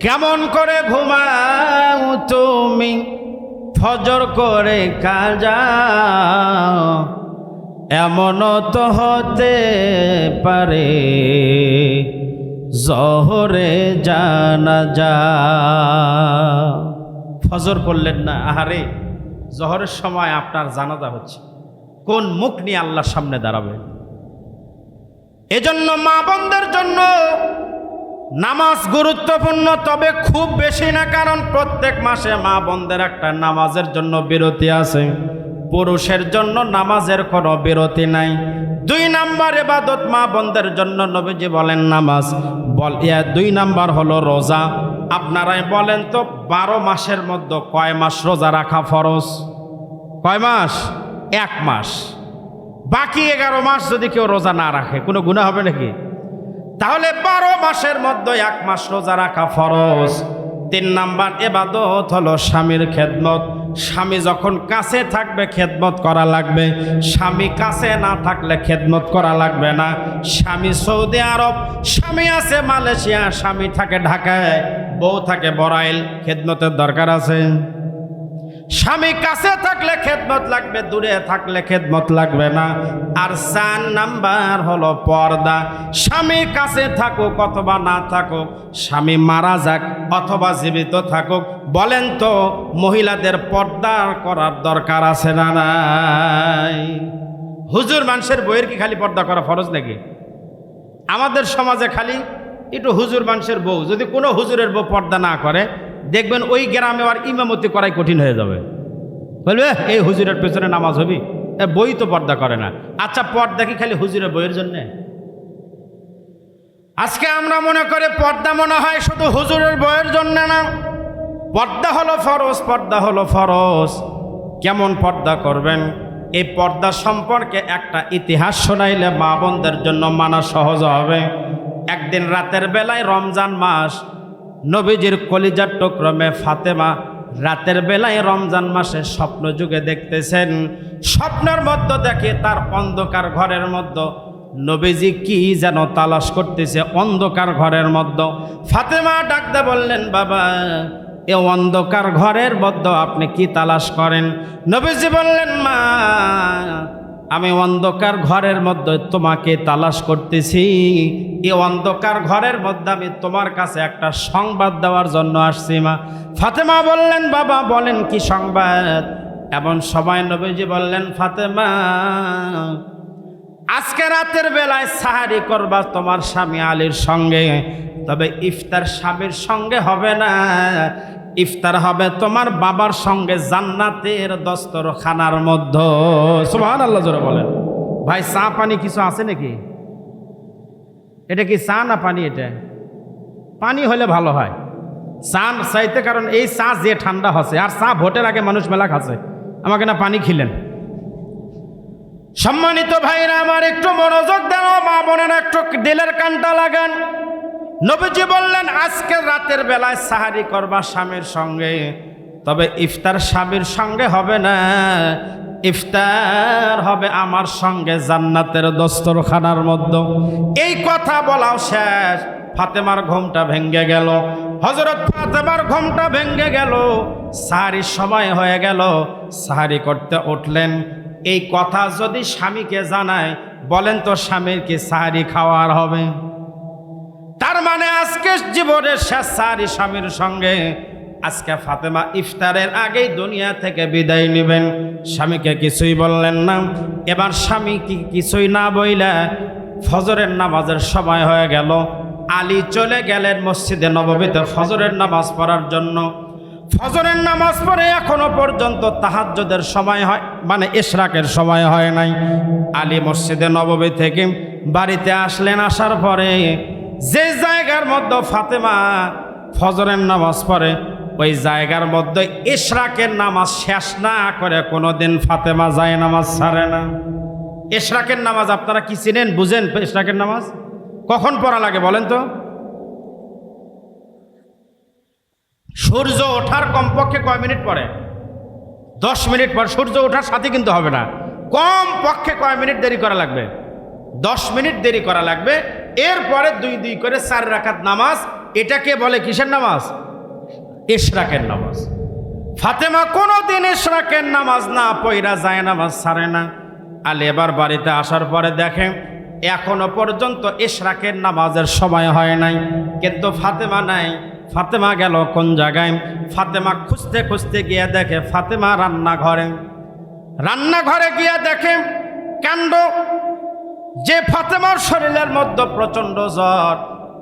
কেমন করে ঘুমাও তুমি ফজর করে কাজা, এমনও তো হতে পারে জহরে জানাজা। ফজর পড়লেন না, আহারে জহরের সময় আপনার জানাজা হচ্ছে, কোন মুখ নিয়ে আল্লাহর সামনে দাঁড়াবে? এজন্য মা বোনদের জন্য নামাজ গুরুত্বপূর্ণ, তবে খুব বেশি না, কারণ প্রত্যেক মাসে মা বোনদের একটা নামাজের জন্য বিরতি আছে। পুরুষের জন্য নামাজের কোনো বিরতি নাই। 2 নাম্বার ইবাদত মা বোনদের জন্য নবীজি বলেন নামাজ। 2 নাম্বার হলো রোজা। আপনারাই বলেন তো 12 মাসের মধ্যে কয় মাস রোজা রাখা ফরজ? কয় মাস? 1 মাস। বাকি 11 মাস যদি কেউ রোজা না রাখে কোনো গুনাহ হবে নাকি? তাহলে 12 মাসের মধ্যে 1 মাস রোজা রাখা ফরজ। 3 নাম্বার ইবাদত হলো স্বামীর খেদমত। স্বামী যখন কাছে থাকবে খেদমত করা লাগবে, স্বামী কাছে না থাকলে খেদমত করা লাগবে না। স্বামী সৌদি আরব, স্বামী আছে মালয়েশিয়া, স্বামী থাকে ঢাকায়, বউ থাকে বড়াইল, খেদমতের দরকার আছে। স্বামী কাছে থাকলে খেদমত লাগবে, দূরে থাকলে খেদমত লাগবে না। আর 4 নাম্বার হলো পর্দা। স্বামী কাছে থাকুক অথবা না থাকুক, স্বামী মারা যাক অথবা জীবিত থাকুক, বলেন তো মহিলাদের পর্দা করার দরকার আছে না নাই? হুজুর মানুষের বউয়ের কি খালি পর্দা করা ফরজ নাকি? আমাদের সমাজে খালি একটু হুজুর মানুষের বউ, যদি কোনো হুজুরের বউ পর্দা না করে, দেখবেন ওই গ্রামে আর ইমামতি করাই কঠিন হয়ে যাবে। বলবে এই হুজুরের পেছনে নামাজ হবি, বই তো পর্দা করে না। আচ্ছা পর্দা কি খালি হুজুরের বইয়ের জন্যে? আজকে আমরা মনে করে পর্দা মনে হয় শুধু হুজুরের বইয়ের জন্য না। পর্দা হলো ফরজ, পর্দা হলো ফরজ। কেমন পর্দা করবেন? এই পর্দা সম্পর্কে একটা ইতিহাস শোনাইলে মা বোনদের জন্য মানা সহজ হবে। একদিন রাতের বেলায়, রমজান মাস, নবীজির কলিজার টুকরা মেয়ে ফাতেমা রাতের বেলায় রমজান মাসে স্বপ্ন যুগে দেখতেছেন। স্বপ্নের মধ্যে দেখে তার অন্ধকার ঘরের মধ্যে নবীজি কি যেন তালাশ করতেছে অন্ধকার ঘরের মধ্যে। ফাতেমা ডাকতে বললেন, বাবা এ অন্ধকার ঘরের মধ্যে আপনি কি তালাশ করেন? নবীজি বললেন, মা আমি অন্ধকার ঘরের মধ্যে তোমাকে তালাশ করতেছি। এই অন্ধকার ঘরের মধ্যে আমি তোমার কাছে একটা সংবাদ দেওয়ার জন্য আসছি মা। ফাতেমা বললেন, বাবা বলেন কি সংবাদ? এমন সময় নবীজি বললেন, ফাতেমা আজকে রাতের বেলায় সাহারি করবা তোমার স্বামী আলীর সঙ্গে, তবে ইফতার স্বামীর সঙ্গে হবে না, ইফতার হবে তোমার বাবার সঙ্গে জান্নাতের দস্তরখানার মধ্যে। সুবহানাল্লাহ জোরে বলেন। ভাই চা পানি কিছু আছে নাকি? এটা কি চা না পানি? এটা পানি হলে ভালো হয়। চা চাইতে, কারণ এই চা যে ঠান্ডা হচ্ছে, আর চা ভোটের আগে মানুষ মেলা খাচ্ছে, আমাকে না পানি খিলেন। সম্মানিত ভাইরা আমার, একটু মনোযোগ দেন, মা বোনেরা একটু দিলের কানটা লাগান। নবীজি বললেন আজকের রাতের বেলায় সাহারি করবা স্বামীর সঙ্গে, তবে ইফতার স্বামীর সঙ্গে হবে না, ইফতার হবে আমার সঙ্গে জান্নাতের দস্তরখানার মধ্যে। এই কথা বলাও শেষ, ফাতেমার ঘুমটা ভেঙ্গে গেল। হযরত ফাতেমার ঘুমটা ভেঙ্গে গেল, সাহারির সময় হয়ে গেল, সাহারি করতে উঠলেন। এই কথা যদি স্বামীকে জানায়, বলেন তো স্বামীর কি সাহারি খাওয়ার হবে? তার মানে আজকে জীবনের শেষ সাহারি স্বামীর সঙ্গে। আজকে ফাতেমা ইফতারের আগেই দুনিয়া থেকে বিদায় নেবেন। স্বামীকে কিছুই বললেন না। এবার স্বামী কি কিছুই না বইলা ফজরের নামাজের সময় হয়ে গেল। আলী চলে গেলেন মসজিদে নববীতে ফজরের নামাজ পড়ার জন্য। ফজরের নামাজ পড়ে এখনো পর্যন্ত তাহাজ্জুদের সময় হয়, মানে ইশরাকের সময় হয় নাই। আলী মসজিদে নববী থেকে বাড়িতে আসলেন। আসার পরে যে জায়গার মধ্যে ফাতেমা ফজরের নামাজ পড়ে, ওই জায়গার মধ্যে ইশরাকের নামাজ শেষ না করে কোনোদিন ফাতেমা যায় নামাজ ছাড়ে না। ইশরাকের নামাজ আপনারা কি চিনেন, বুঝেন? ইশরাকের নামাজ কখন পড়া লাগে বলেন তো? সূর্য ওঠার কমপক্ষে কয় মিনিট পরে? 10 মিনিট পর। সূর্য ওঠার সাথে কিন্তু হবে না, কম পক্ষে কয় মিনিট দেরি করা লাগবে? 10 মিনিট দেরি করা লাগবে। এরপরে 2 করে 4 রাকাত নামাজ। এটাকে বলে কিসের নামাজ? ইশরাকের নামাজ। ফাতেমা কোনোদিন ইশরাকের নামাজ না পড়া যায় নামাজ ছাড়ে না। আলী এবার বাড়িতে আসার পরে দেখে এখনো পর্যন্ত ইশরাকের নামাজের সময় হয় নাই, কিন্তু ফাতেমা নাই। ফাতেমা গেল কোন জায়গায়? ফাতেমা খুঁজতে খুঁজতে গিয়ে দেখে ফাতেমা রান্নাঘরে গিয়ে দেখে কাণ্ড, যে ফাতেমার শরীরের মধ্যে প্রচণ্ড জ্বর।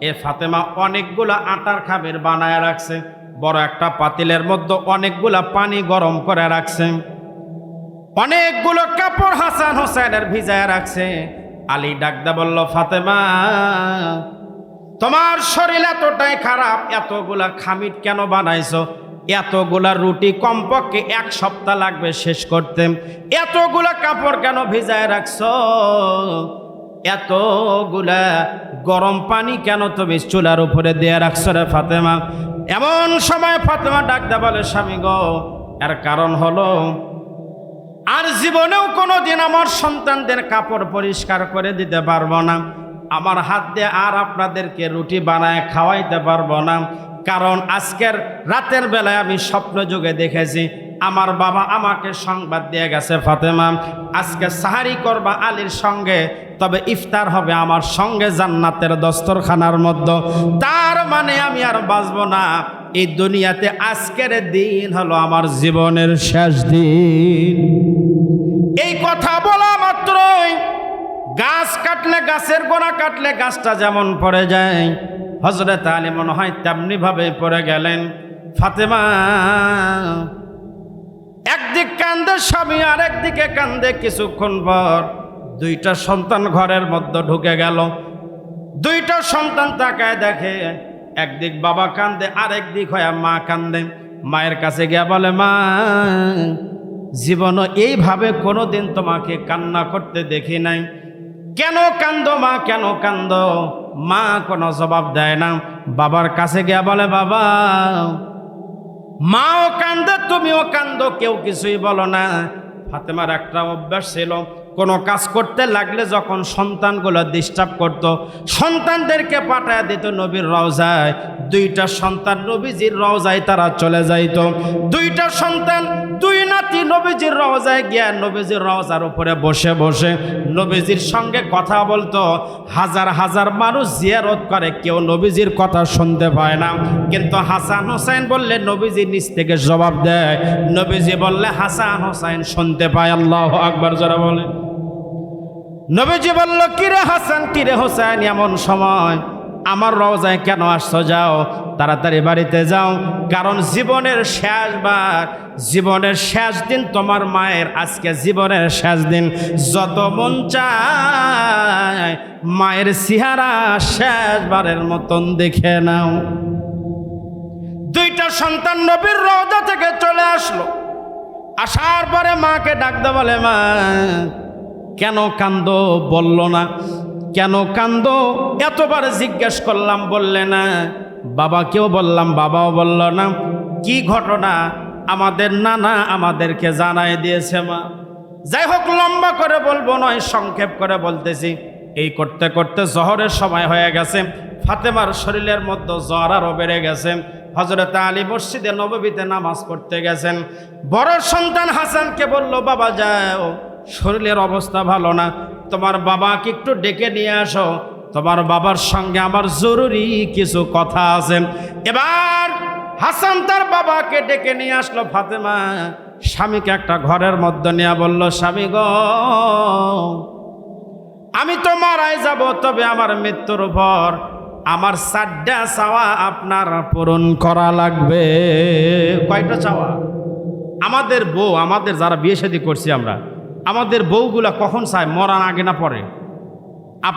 এ ফাতেমা অনেকগুলা আটার খামির বানায় রাখছে, বড় একটা পাতিলের মধ্যে অনেকগুলা পানি গরম করে রাখছে, অনেকগুলো কাপড় হাসান হোসেনের ভিজায় রাখছে। আলী ডাকদা বলল, ফাতেমা তোমার শরীর এতটাই খারাপ, এতগুলা খামির কেন বানাইছো? এতগুলা রুটি কমপক্ষে 1 সপ্তাহ লাগবে শেষ করতে। এতগুলা কাপড় কেন ভিজায় রাখছো? এতগুলা গরম পানি কেন তুমি চুলার উপরে দিয়ে রাখছো রে ফাতেমা? এমন সময় ফাতেমা ডাকদা বলে, স্বামী গো, এর কারণ হলো আর জীবনেও কোনোদিন আমার সন্তানদের কাপড় পরিষ্কার করে দিতে পারবো না, আমার হাত দিয়ে আর আপনাদেরকে রুটি বানায় খাওয়াইতে পারবো না। কারণ আজকের রাতের বেলায় আমি স্বপ্ন যুগে দেখেছি, আমার বাবা আমাকে সংবাদ দিয়ে গেছে, ফাতেমা আজকে সাহারি করবা আলীর সঙ্গে, তবে ইফতার হবে আমার সঙ্গে জান্নাতের দস্তরখানার মধ্যে। তার মানে আমি আর বাঁচবো না এই দুনিয়াতে। আজকের দিন হলো আমার জীবনের শেষ দিন। এই কথা বলা মাত্রই গাছ কাটলে, গাছের গোড়া কাটলে গাছটা যেমন পড়ে যায়, হযরত আলী মনে হয় তেমনি ভাবে পড়ে গেলেন। ফাতেমা একদিক কান্দে স্বামী, আর একদিকে কান্দে। কিছুক্ষণ পর 2টা সন্তান ঘরের মধ্যে ঢুকে গেল। 2টা সন্তান তাকায় দেখে একদিক বাবা কান্দে, আরেক দিক হয়ে মা কান্দে। মায়ের কাছে গিয়ে বলে, মা জীবনও এইভাবে কোনোদিন তোমাকে কান্না করতে দেখি নাই, কেন কান্দো মা, কেন কান্দো? মা কোনো জবাব দেয় না। বাবার কাছে গিয়ে বলে, বাবা মাও কান্দে, তুমিও কান্দো, কেউ কিছুই বলো না। ফাতেমার একটা অভ্যাস ছিল, কোনো কাজ করতে লাগলে যখন সন্তানগুলো ডিস্টার্ব করত, সন্তানদেরকে পাঠায় দিত নবীর রওজায়। 2টা সন্তান নবীজির রওজায় তারা চলে যাইত। 2টা সন্তান, 2 নাতি নবীজির রওজায় গিয়া নবীজির রওজার উপরে বসে বসে নবীজির সঙ্গে কথা বলতো। হাজার হাজার মানুষ জিয়ারত করে, কেউ নবীজির কথা শুনতে পায় না, কিন্তু হাসান হোসেন বললে নবীজি নিজ থেকে জবাব দেয়, নবীজি বললে হাসান হোসেন শুনতে পায়। আল্লাহু আকবার যারা বলে। নবীজি বলল, কিরে হাসান, কিরে হোসেন, এমন সময় আমার রওজায় কেন আসছো? যাও তাড়াতাড়ি বাড়িতে যাও, কারণ জীবনের শেষবার, জীবনের শেষ দিন তোমার মায়ের, আজকে জীবনের শেষ দিন। যত মন চায় মায়ের চেহারা শেষবারের মতন দেখে নাও। দুইটা সন্তান নবীর রওজা থেকে চলে আসলো। আসার পরে মাকে ডাকতে বলে, মা কেন কান্দো বলল না, কেন কান্দো এতবার জিজ্ঞেস করলাম বললে না, বাবাকেও বললাম বাবাও বলল না, কি ঘটনা আমাদের নানা আমাদেরকে জানাই দিয়েছে মা। যাই হোক, লম্বা করে বলবো নয়, সংক্ষেপ করে বলতেছি। এই করতে করতে জহরের সময় হয়ে গেছে। ফাতেমার শরীরের মধ্যে জ্বর আরও বেড়ে গেছে। হযরত আলী মসজিদে নববীতে নামাজ পড়তে গেছেন। বড় সন্তান হাসানকে বলল, বাবা যাও, শরীরের অবস্থা ভালো না, তোমার বাবাকে একটু ডেকে নিয়ে আসো, তোমার বাবার সঙ্গে আমার জরুরি কিছু কথা আছে। এবার হাসান তার বাবাকে ডেকে নিয়ে আসলো। ফাতেমা স্বামীকে একটা ঘরের মধ্যে নিয়ে বলল, স্বামী গো, আমি তো মারাই যাব, তবে আমার মৃত্যুর পর আমার 4টা চাওয়া আপনার পূরণ করা লাগবে। কয়টা চাওয়া? আমাদের বউ, আমাদের যারা বিয়ে শাদী করছি আমরা, আমাদের বউগুলা কখন চায়? মরার আগে না পরে?